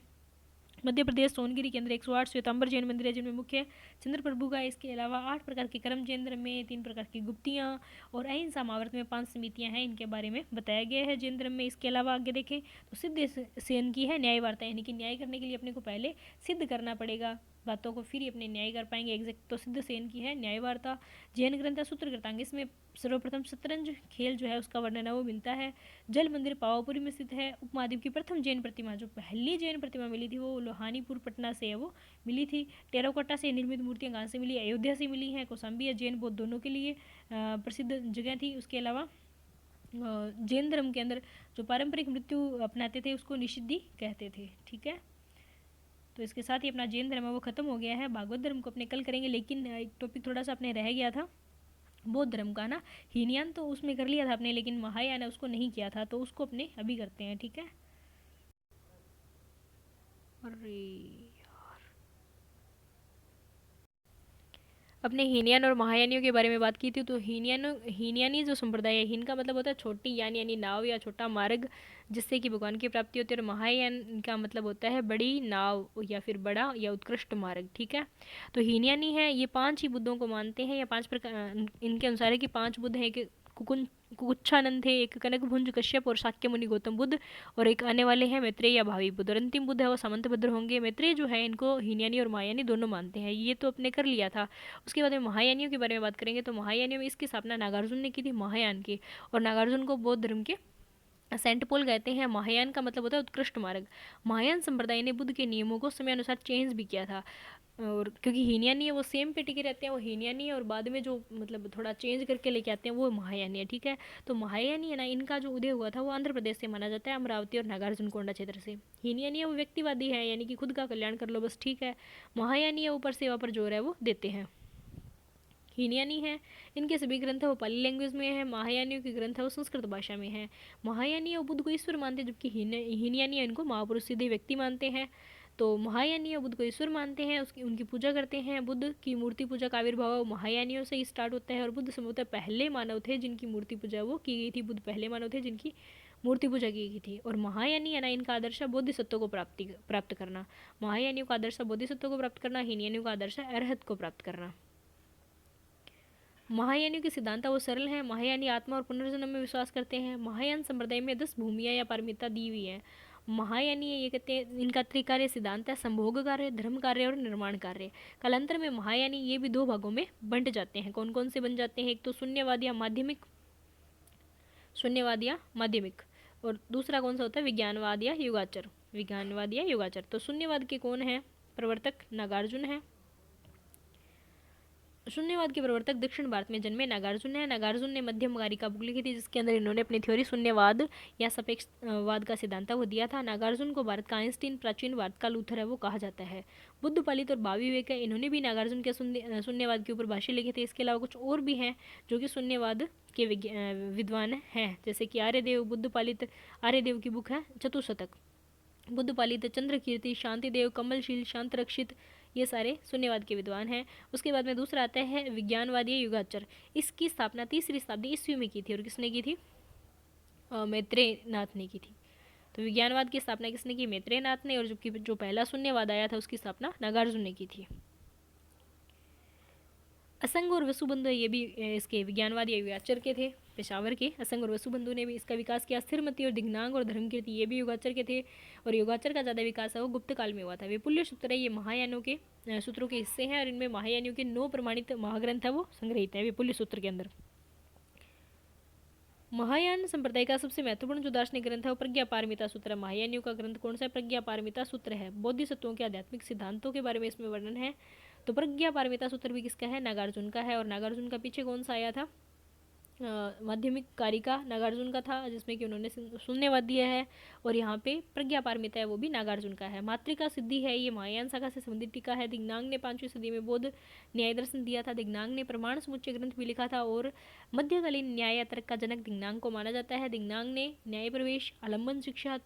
मध्य प्रदेश सोनगिरी के अंदर 108 श्वेतांबर जैन मंदिर है जिनमें मुख्य चंद्र प्रभु का। इसके अलावा 8 प्रकार के कर्म जैन धर्म में, 3 प्रकार की गुप्तियाँ और अहिंसा महावर्त में 5 समितियाँ हैं, इनके बारे में बताया गया है जैन धर्म में। इसके अलावा आगे देखें तो सिद्धसेन की है न्यायवार्ता, यानी कि न्याय करने के लिए अपने को पहले सिद्ध करना पड़ेगा बातों को, फिर ही अपने न्याय कर पाएंगे एग्जैक्ट। तो सिद्धसेन की है न्यायवार्ता। जैन ग्रंथ सूत्रकृतांग, इसमें सर्वप्रथम शतरंज खेल जो है उसका वर्णन है वो मिलता है। जल मंदिर पावापुरी में स्थित है। उपमहाद्वीप की प्रथम जैन प्रतिमा, जो पहली जैन प्रतिमा मिली थी वो लोहानीपुर पटना से है वो मिली थी। टेराकोटा से निर्मित मूर्तियाँ कहाँ से मिली? अयोध्या से मिली हैं। कौशाम्बी या जैन बौद्ध दोनों के लिए प्रसिद्ध जगह थी। उसके अलावा जैन धर्म के अंदर जो पारंपरिक मृत्यु अपनाते थे उसको निषिद्धि कहते थे। ठीक है, तो इसके साथ ही अपना जैन धर्म है वो खत्म हो गया है। भागवत धर्म को अपने कल करेंगे, लेकिन एक टॉपिक थोड़ा सा अपने रह गया था बौद्ध धर्म का ना। हीनयान तो उसमें कर लिया था अपने, लेकिन महायान है उसको नहीं किया था, तो उसको अपने अभी करते हैं, ठीक है। अरे अपने हीनयान और महायानियों के बारे में बात की थी। तो हीनयानी जो संप्रदाय है, हीन का मतलब होता है छोटी यानी नाव या छोटा मार्ग जिससे कि भगवान की प्राप्ति होती है, और महायान का मतलब होता है बड़ी नाव या फिर बड़ा या उत्कृष्ट मार्ग, ठीक है। तो हीनयानी है ये 5 ही बुद्धों को मानते हैं, या 5 प्रकार इनके अनुसार है कि 5 बुद्ध हैं, कि कुकुच्छानंद थे, एक कनकभुंज कश्यप और शाक्य मुनि गौतम बुद्ध, और एक आने वाले हैं मैत्रेय या भावी बुद्ध, और अंतिम बुद्ध है वो सामंतभद्र होंगे। मैत्रेय जो है इनको हीनयानी और महायानी दोनों मानते हैं, ये तो अपने कर लिया था। उसके बाद में महायानियों के बारे में बात करेंगे। तो महायानियों में इसकी स्थापना नागार्जुन ने की थी, महायान की, और नागार्जुन को बौद्ध धर्म के सेंट पोल कहते हैं। महायान का मतलब होता है उत्कृष्ट मार्ग। महायान संप्रदाय ने बुद्ध के नियमों को समय अनुसार चेंज भी किया था, और क्योंकि हीनयानी है वो सेम पे टिके रहते हैं, वो हीनयानी है, और बाद में जो मतलब थोड़ा चेंज करके लेके आते हैं वो महायानी है, ठीक है। तो महायानी है ना, इनका जो उदय हुआ था वो आंध्र प्रदेश से माना जाता है, अमरावती और नागार्जुन कोंडा क्षेत्र से। हीनयानी है वो व्यक्तिवादी है, यानी कि खुद का कल्याण कर लो बस, ठीक है। महायानी है ऊपर सेवा पर जोर है वो देते हैं। हीनयानी है इनके सभी ग्रंथ है वो पाली लैंग्वेज में है, महायानियों के ग्रंथ है वो संस्कृत भाषा में है। महायानी और बुद्ध को ईश्वर मानते हैं, जबकि हीनयानी इनको महापुरुष सीधे व्यक्ति मानते हैं। तो महायानी बुद्ध को ईश्वर मानते हैं, उसकी उनकी पूजा करते हैं। बुद्ध की मूर्ति पूजा का आविर्भाव महायानियों से ही स्टार्ट होता है, और बुद्ध संभवतः पहले मानव थे जिनकी मूर्ति पूजा वो की गई थी। बुद्ध पहले मानव थे जिनकी मूर्ति पूजा की गई थी। और महायानी है ना, इनका आदर्श बोधिसत्व को प्राप्त करना। महायानियों का आदर्श बोधिसत्व को प्राप्त करना, हीनयानियों का आदर्श अरहत को प्राप्त करना। महायानियों के सिद्धांत वो सरल है। महायानी आत्मा और पुनर्जन्म में विश्वास करते हैं। महायान संप्रदाय में 10 भूमियाँ या पारमिता दी हुई है। महायानी ये कहते हैं इनका त्रिकार्य सिद्धांत है, संभोग कार्य, धर्म कार्य और निर्माण कार्य। कालांतर में महायानी ये भी 2 भागों में बंट जाते हैं। कौन कौन से बन जाते हैं? एक तो शून्यवाद या माध्यमिक, और दूसरा कौन सा होता है? विज्ञानवाद या युगाचार। तो शून्यवाद के कौन है प्रवर्तक? नागार्जुन है। शून्यवाद के प्रवर्तक दक्षिण भारत में जन्मे नागार्जुन है। नागार्जुन ने मध्यम कारिका बुक लिखी थी, जिसके अंदर इन्होंने अपनी थ्योरी शून्यवाद या सापेक्षवाद का सिद्धांत वो दिया था। नागार्जुन को भारत का आइंस्टीन, प्राचीन भारत का लूथर है वो कहा जाता है। बुद्ध पालित और भावी विवेक है, इन्होंने भी नागार्जुन के शून्यवाद के ऊपर भाष्य लिखे थे। इसके अलावा कुछ और भी हैं जो कि शून्यवाद के विद्वान हैं, जैसे कि आर्यदेव। बुद्ध पालित आर्यदेव की बुक है चतुशतक। बुद्ध पालित चंद्र कीर्ति, शांतिदेव, कमलशील, शांत रक्षित, ये सारे शून्यवाद के विद्वान हैं। उसके बाद में दूसरा आता है विज्ञानवाद या युगाचार। इसकी स्थापना 3वीं शताब्दी ईस्वी में की थी, और किसने की थी? मैत्रेय नाथ ने की थी। तो विज्ञानवाद की स्थापना किसने की? मैत्रेय नाथ ने। और जबकि जो पहला शून्यवाद आया था उसकी स्थापना नागार्जुन ने की थी। असंग और वसुबंधु ये भी इसके विज्ञानवाद या युगाचार के थे। पेशावर के असंग और वसुबंधु ने भी इसका विकास किया। स्थिरमति और दिग्नांग और धर्मकीर्ति ये भी युगाचार के थे, और युगाचार का ज़्यादा विकास है वो गुप्त काल में हुआ था। विपुल्य सूत्र है ये महायानों के सूत्रों के हिस्से हैं, और इनमें महायानियों के 9 प्रमाणित महाग्रंथ है वो संग्रहित है विपुल्य सूत्र के अंदर। महायान संप्रदाय का सबसे महत्वपूर्ण जो दार्शनिक ग्रंथ है वो प्रज्ञा पारमिता सूत्र है। महायानियों का ग्रंथ कौन सा है? प्रज्ञा पारमिता सूत्र है। बोधिसत्वों के आध्यात्मिक सिद्धांतों के बारे में इसमें वर्णन है। तो प्रज्ञा पारमिता सूत्र भी किसका है? नागार्जुन का है। और नागार्जुन का पीछे कौन सा आया था? माध्यमिक कारिका नागार्जुन का था, जिसमें कि उन्होंने शून्यवाद दिया है। और यहाँ पे प्रज्ञा पारमिता है वो भी नागार्जुन का है। मातृका सिद्धि है ये महायान शाखा से संबंधित टीका है। दिग्नांग ने 5वीं सदी में बौद्ध न्याय दर्शन दिया था। दिग्नांग ने प्रमाण समुच्चय ग्रंथ भी लिखा था, और मध्यकालीन न्याय या तर्क का जनक दिग्नांग को माना जाता है। दिग्नांग ने न्याय प्रवेश, आलम्बन शिक्षा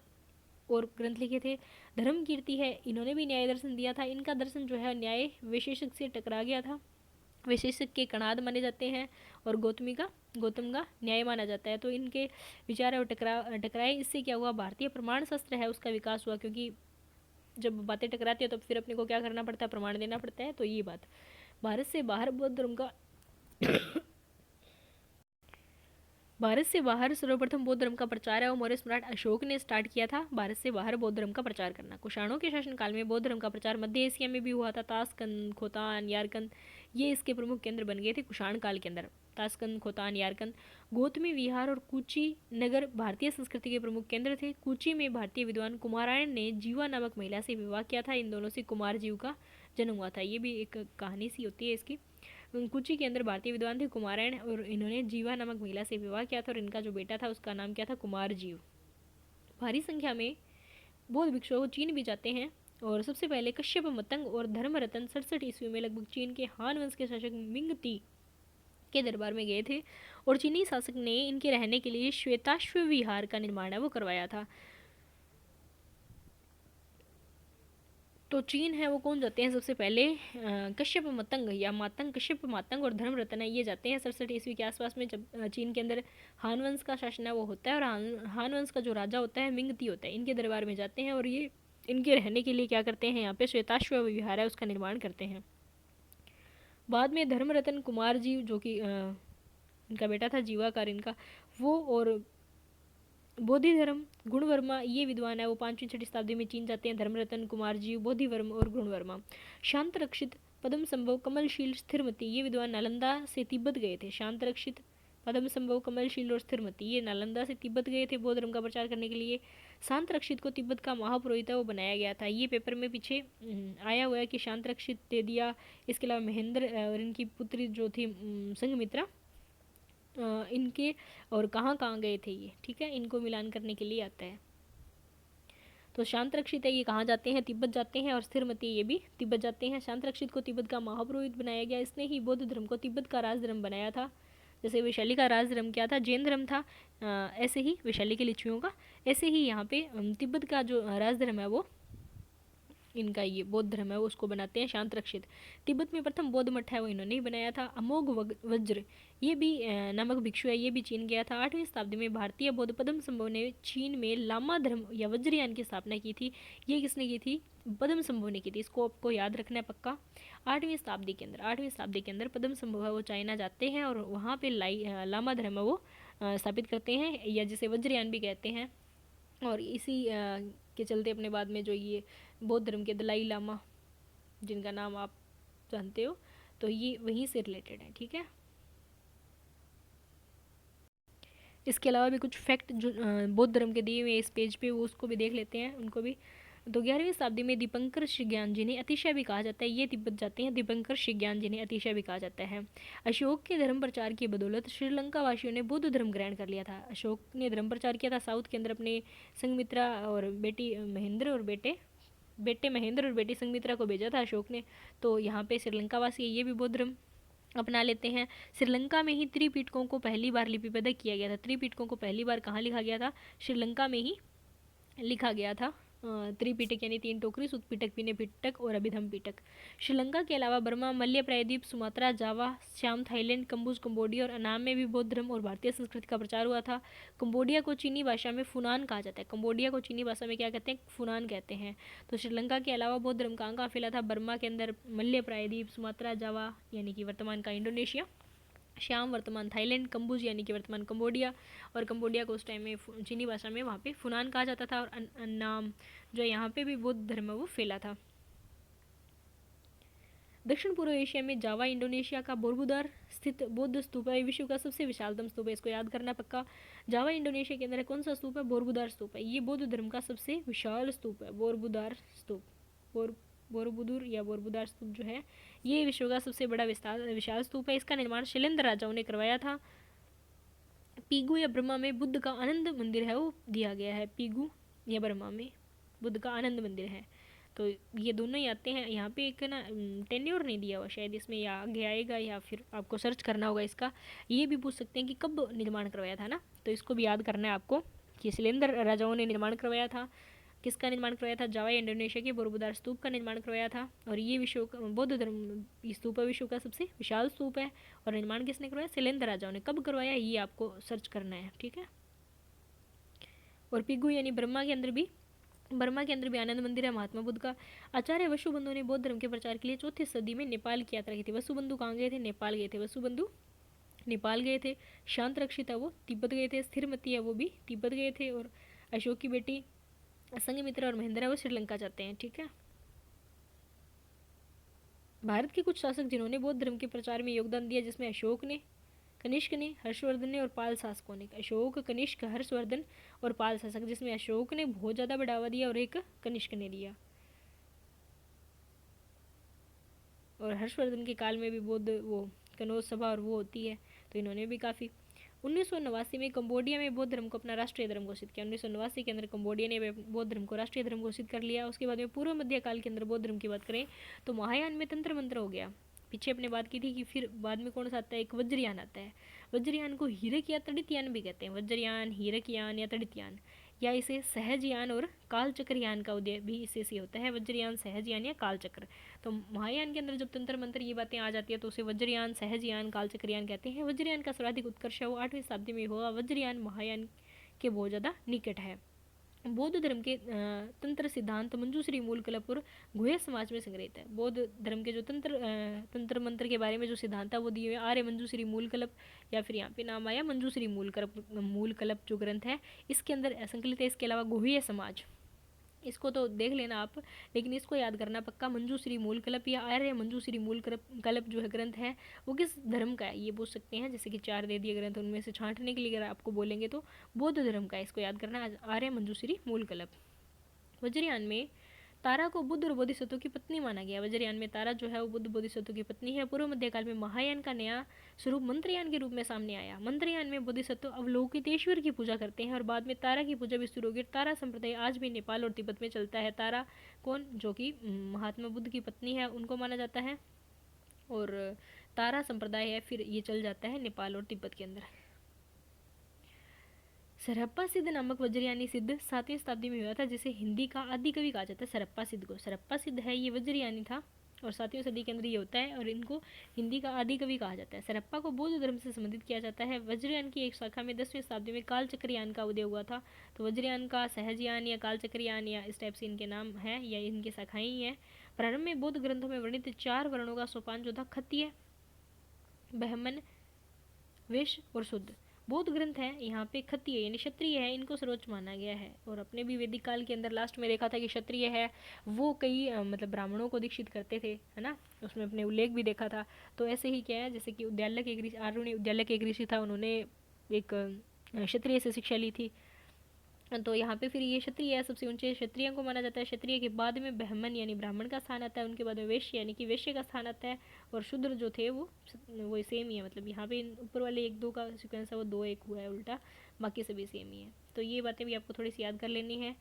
और ग्रंथ लिखे थे। धर्म कीर्ति है, इन्होंने भी न्याय दर्शन दिया था। इनका दर्शन जो है न्याय विशेषक से टकरा गया था, विशेषक के कणाद माने जाते हैं, और गौतम का न्याय माना जाता है। तो इनके विचार और टकराए, इससे क्या हुआ? भारतीय प्रमाण शास्त्र है उसका विकास हुआ, क्योंकि जब बातें टकराती है तो फिर अपने को क्या करना पड़ता है? प्रमाण देना पड़ता है। तो ये बात भारत से बाहर बौद्ध धर्म का भारत से बाहर सर्वप्रथम बौद्ध धर्म का प्रचार है वो मौर्य सम्राट अशोक ने स्टार्ट किया था, भारत से बाहर बौद्ध धर्म का प्रचार करना। कुषाणों के शासनकाल में बौद्ध धर्म का प्रचार मध्य एशिया में भी हुआ था। ताशकंद, खोतान, यारकंद ये इसके प्रमुख केंद्र बन गए थे कुषाण काल के अंदर। ताशकंद, खोतान, यारकंद, गौतमी विहार और कूची नगर भारतीय संस्कृति के प्रमुख केंद्र थे। कूची में भारतीय विद्वान कुमारायण ने जीवा नामक महिला से विवाह किया था। इन दोनों से कुमार जीव का जन्म हुआ था। ये भी एक कहानी सी होती है इसकी। कूची के अंदर भारतीय विद्वान थे कुमारायण, और इन्होंने जीवा नामक महिला से विवाह किया था, और इनका जो बेटा था उसका नाम क्या था? कुमार जीव। भारी संख्या में बौद्ध भिक्षुओं चीन भी जाते हैं, और सबसे पहले कश्यप, मतंग और धर्मरतन 67 ईस्वी में लगभग चीन के हान वंश के शासक मिंगती के दरबार में गए थे और चीनी शासक ने इनके रहने के लिए श्वेताश्व विहार का निर्माण है वो करवाया था। तो चीन है वो कौन जाते हैं सबसे पहले, कश्यप मतंग या मातंग, कश्यप मातंग और धर्मरत्न है ये जाते हैं 67 ईस्वी के आसपास में, जब चीन के अंदर हान वंश का शासन है वो होता है, और हान वंश का जो राजा होता है मिंगती होता है, इनके दरबार में जाते हैं और ये इनके रहने के लिए क्या करते हैं, यहाँ पे श्वेताश्व विहार है उसका निर्माण करते हैं। बाद में धर्मरत्न कुमार जी जो कि इनका बेटा था जीवाकार इनका, वो और बोधिधर्म गुणवर्मा ये विद्वान है वो 5वीं 6वीं शताब्दी में चीन जाते हैं। धर्मरत्न कुमार जी, बोधिवर्म और गुणवर्मा। शांत रक्षित, पद्म संभव, कमलशील, स्थिरमती ये विद्वान नालंदा से तिब्बत गए थे। शांत रक्षित, पद्म संभव, कमलशील और स्थिरमती ये नालंदा से तिब्बत गए थे बौद्ध धर्म का प्रचार करने के लिए। शांत रक्षित को तिब्बत का महापुरोहित वो बनाया गया था। ये पेपर में पीछे आया हुआ है कि शांत रक्षित दे दिया। इसके अलावा महेंद्र और इनकी पुत्री जो थी संघमित्रा, इनके और कहाँ कहाँ गए थे ये, ठीक है, इनको मिलान करने के लिए आता है। तो शांत रक्षित है ये कहाँ जाते हैं, तिब्बत जाते हैं, और स्थिरमती ये भी तिब्बत जाते हैं। शांत रक्षित को तिब्बत का महापुरोहित बनाया गया। इसने ही बौद्ध धर्म को तिब्बत का राजधर्म बनाया था। जैसे वैशाली का राजधर्म क्या था, जैन धर्म था, ऐसे ही वैशाली के लिच्छवियों का, ऐसे ही यहाँ पे तिब्बत का जो राजधर्म है वो इनका ये बौद्ध धर्म है वो उसको बनाते हैं शांत रक्षित। तिब्बत में प्रथम बौद्ध मठ है वो इन्होंने ही बनाया था। अमोघ वज्र ये भी नामक भिक्षु है, ये भी चीन गया था। 8वीं शताब्दी में भारतीय बौद्ध पद्म संभव ने चीन में लामा धर्म या वज्रयान की स्थापना की थी। ये किसने की थी, पद्म संभव ने की थी, इसको आपको याद रखना है पक्का। 8वीं शताब्दी के अंदर पद्म संभव है वो चाइना जाते हैं और वहाँ पे लामा धर्म है वो स्थापित करते हैं, या जिसे वज्रयान भी कहते हैं। और इसी के चलते अपने बाद में जो ये बौद्ध धर्म के दलाई लामा, जिनका नाम आप जानते हो, तो ये वहीं से रिलेटेड है, ठीक है। इसके अलावा भी कुछ फैक्ट जो बौद्ध धर्म के दिए हुए इस पेज पे वो उसको भी देख लेते हैं, उनको भी। तो 11वीं शताब्दी में दीपंकर शिज्ञान जिन्हें अतिशय भी कहा जाता है ये तिब्बत जाते हैं। दीपंकर शिज्ञान जिन्हें अतिशय भी कहा जाता है। अशोक के धर्म प्रचार की बदौलत श्रीलंका वासियों ने बौद्ध धर्म ग्रहण कर लिया था। अशोक ने धर्म प्रचार किया था साउथ के अंदर अपने संघमित्रा और बेटी महेंद्र और बेटे महेंद्र और बेटी संघमित्रा को भेजा था अशोक ने। तो यहाँ पे श्रीलंका वासी ये भी बौद्ध धर्म अपना लेते हैं। श्रीलंका में ही त्रिपिटकों को पहली बार लिपिबद्ध किया गया था। त्रिपिटकों को पहली बार कहाँ लिखा गया था, श्रीलंका में ही लिखा गया था। त्रिपिटक यानी 3 टोकरी, सुत पिटक, विनय पिटक और अभिधम पिटक। श्रीलंका के अलावा बर्मा, मलय प्रायद्वीप, सुमात्रा, जावा, श्याम, थाईलैंड, कंबोज, कंबोडिया और अनाम में भी बौद्ध धर्म और भारतीय संस्कृति का प्रचार हुआ था। कंबोडिया को चीनी भाषा में फुनान कहा जाता है। कंबोडिया को चीनी भाषा में क्या कहते हैं, फुनान कहते हैं। तो श्रीलंका के अलावा बौद्ध धर्म कहाँ कहाँ फैला था, बर्मा के अंदर, मलय प्रायद्वीप, सुमात्रा, जावा यानी कि वर्तमान का इंडोनेशिया, श्याम वर्तमान थाईलैंड, कंबुज यानी कि वर्तमान कंबोडिया, और कंबोडिया को उस टाइम में चीनी भाषा में वहाँ पे फुनान कहा जाता था। और अन्नाम जो यहाँ पे भी बौद्ध धर्म वो फैला था। दक्षिण पूर्व एशिया में जावा इंडोनेशिया का बोरबुदार स्थित बौद्ध स्तूप है, विश्व का सबसे विशालतम स्तूप है, इसको याद करना पक्का। जावा इंडोनेशिया के अंदर कौन सा स्तूप है, बोरबुदार स्तूप है, ये बौद्ध धर्म का सबसे विशाल स्तूप है, बोरबुदार स्तूप। बोरबुदुर या बोरबुदार स्तूप जो है ये विश्व का सबसे बड़ा विशाल स्तूप है। इसका निर्माण शैलेंद्र राजाओं ने करवाया था। पीगू या ब्रह्मा में बुद्ध का आनंद मंदिर है वो दिया गया है। पीगू या ब्रह्मा में बुद्ध का आनंद मंदिर है। तो ये दोनों ही आते हैं। यहाँ पे एक ना टेन्योर नहीं दिया हुआ शायद इसमें, या आगे आएगा या फिर आपको सर्च करना होगा इसका। ये भी पूछ सकते हैं कि कब निर्माण करवाया था ना, तो इसको भी याद करना है आपको कि शैलेंद्र राजाओं ने निर्माण करवाया था। किसका निर्माण करवाया था, जावा इंडोनेशिया के बोरबुदार स्तूप का निर्माण करवाया था। और ये विश्व बौद्ध धर्म स्तूप विश्व का सबसे विशाल स्तूप है। और निर्माण किसने करवाया, शैलेंद्र राजाओं ने। कब करवाया ये आपको सर्च करना है, ठीक है। और पिगु यानी बर्मा के अंदर भी आनंद मंदिर है महात्मा बुद्ध का। आचार्य वसुबंधु ने बौद्ध धर्म के प्रचार के लिए 4वीं सदी में नेपाल की यात्रा की थी। वसुबंधु कहाँ गए थे, नेपाल गए थे। वसुबंधु नेपाल गए थे। शांत रक्षित है वो तिब्बत गए थे। स्थिरमती है वो भी तिब्बत गए थे। और अशोक की बेटी संघमित्रा और महेंद्र वो श्रीलंका जाते हैं, ठीक है। भारत के कुछ शासक जिन्होंने बौद्ध धर्म के प्रचार में योगदान दिया, जिसमें अशोक ने, कनिष्क ने, हर्षवर्धन ने और पाल शासकों ने। अशोक, कनिष्क, हर्षवर्धन और पाल शासक, जिसमें अशोक ने बहुत ज़्यादा बढ़ावा दिया और एक कनिष्क ने दिया। और हर्षवर्धन के काल में भी बौद्ध वो कनौज सभा और वो होती है, तो इन्होंने भी काफ़ी। 1989 में कंबोडिया में बौद्ध धर्म को अपना राष्ट्रीय धर्म घोषित किया। 1989 के अंदर कंबोडिया ने बौद्ध धर्म को राष्ट्रीय धर्म घोषित कर लिया। उसके बाद में पूर्व मध्य काल के अंदर बौद्ध धर्म की बात करें तो महायान में तंत्र मंत्र हो गया। पीछे अपने बात की थी कि फिर बाद में कौन सा आता है, एक वज्रयान आता है। वज्रयान को हीरक या तड़ितयान भी कहते हैं। वज्रयान, हीरकयान या तड़ितयान, या इसे सहजयान और कालचक्रयान का उदय भी इससे से होता है। वज्रयान, सहजयान या कालचक्र। तो महायान के अंदर जब तंत्र मंत्र ये बातें आ जाती है तो उसे वज्रयान, सहजयान, कालचक्रयान कहते हैं। वज्रयान का सर्वाधिक उत्कर्ष है वो 8वीं शताब्दी में हुआ। वज्रयान महायान के बहुत ज़्यादा निकट है। बौद्ध धर्म के तंत्र सिद्धांत मंजूश्री मूलकल्प और गुह्य समाज में संग्रहित है। बौद्ध धर्म के जो तंत्र मंत्र के बारे में जो सिद्धांत है वो दिए हुए आर्य मंजूश्री मूलकल्प, या फिर यहाँ पे नाम आया मंजूश्री मूलकल्प जो ग्रंथ है इसके अंदर संकलित है। इसके अलावा गुह्य समाज, इसको तो देख लेना आप, लेकिन इसको याद करना पक्का। मंजूश्री मूलकल्प या आर्य मंजूश्री मूलकल्प जो है ग्रंथ है वो किस धर्म का है ये पूछ सकते हैं। जैसे कि 4 दे दिए ग्रंथ, उनमें से छांटने के लिए अगर आपको बोलेंगे तो बौद्ध धर्म का है, इसको याद करना, आर्य मंजूश्री मूलकल्प। वज्रयान में तारा को बुद्ध और बोधिसत्व की पत्नी माना गया। वज्रयान में तारा जो है वो बुद्ध बोधिसत्व की पत्नी है। पूर्व मध्यकाल में महायान का नया स्वरूप मंत्रयान के रूप में सामने आया। मंत्रयान में बोधिसत्व अवलोकितेश्वर की पूजा करते हैं और बाद में तारा की पूजा भी शुरू होगी। तारा संप्रदाय आज भी नेपाल और तिब्बत में चलता है। तारा कौन, जो कि महात्मा बुद्ध की पत्नी है, उनको माना जाता है और तारा संप्रदाय है फिर ये चल जाता है नेपाल और तिब्बत के अंदर। सरप्पा सिद्ध नामक वज्रयानी सिद्ध 7वीं शताब्दी में हुआ था, जिसे हिंदी का आदि कवि कहा जाता है। सरप्पा सिद्ध को, सरप्पा सिद्ध है ये वज्रयानी था और 7वीं सदी के अंदर ये होता है और इनको हिंदी का आदि कवि कहा जाता है। सरप्पा को बौद्ध धर्म से संबंधित किया जाता है। वज्रयान की एक शाखा में 10वीं शताब्दी में कालचक्रयान का उदय हुआ था। तो वज्रयान का, सहजयान या कालचक्रयान या इस टाइप से इनके नाम हैं या इनकी शाखाएं ही हैं। प्रारंभ में बौद्ध ग्रंथों में वर्णित 4 वर्णों का सोपान जो था खत्तीय, ब्राह्मण, वैश्य और शुद्ध। बौद्ध ग्रंथ है यहाँ पे खत्तीय यानी क्षत्रिय है, इनको सर्वोच्च माना गया है। और अपने भी वैदिक काल के अंदर लास्ट में देखा था कि क्षत्रिय है वो कई मतलब ब्राह्मणों को दीक्षित करते थे, है ना, उसमें अपने उल्लेख भी देखा था। तो ऐसे ही क्या है, जैसे कि उद्यालय के ऋषि, आरुणि उद्यालय के एक ऋषि था, उन्होंने एक क्षत्रिय से शिक्षा ली थी। तो यहाँ पे फिर ये क्षत्रिय है, सबसे ऊंचे क्षत्रिय को माना जाता है। क्षत्रिय के बाद में ब्राह्मण यानी ब्राह्मण का स्थान आता है, उनके बाद में वैश्य यानी कि वैश्य का स्थान आता है, और शूद्र जो थे वो सेम ही है। मतलब यहाँ पे ऊपर वाले 1-2 का सिक्वेंस है वो 2-1 हुआ है उल्टा, बाकी सभी सेम ही है। तो ये बातें भी आपको थोड़ी सी याद कर लेनी है।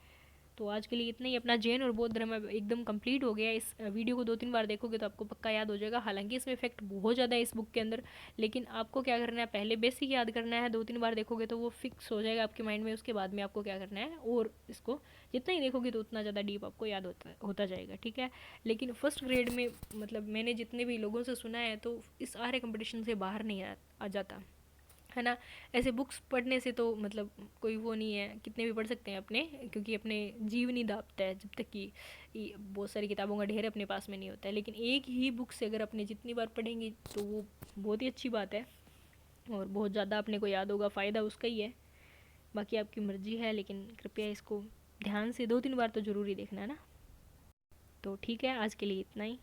तो आज के लिए इतना ही। अपना जैन और बौद्ध धर्म एकदम कंप्लीट हो गया। इस वीडियो को 2-3 बार देखोगे तो आपको पक्का याद हो जाएगा। हालांकि इसमें फैक्ट बहुत ज़्यादा है इस बुक के अंदर, लेकिन आपको क्या करना है, पहले बेसिक याद करना है। 2-3 बार देखोगे तो वो फिक्स हो जाएगा आपके माइंड में। उसके बाद में आपको क्या करना है, और इसको जितना ही देखोगे तो उतना ज़्यादा डीप आपको याद होता जाएगा, ठीक है। लेकिन फर्स्ट ग्रेड में मतलब मैंने जितने भी लोगों से सुना है तो इस आर्य कंपटीशन से बाहर नहीं आ जाता, है ना। ऐसे बुक्स पढ़ने से तो मतलब कोई वो नहीं है, कितने भी पढ़ सकते हैं अपने, क्योंकि अपने जीव नहीं दापता है जब तक कि बहुत सारी किताबों का ढेर अपने पास में नहीं होता है। लेकिन एक ही बुक से अगर अपने जितनी बार पढ़ेंगे तो वो बहुत ही अच्छी बात है और बहुत ज़्यादा अपने को याद होगा, फ़ायदा उसका ही है। बाकी आपकी मर्जी है, लेकिन कृपया इसको ध्यान से 2-3 बार तो ज़रूर ही देखना है ना। तो ठीक है, आज के लिए इतना ही।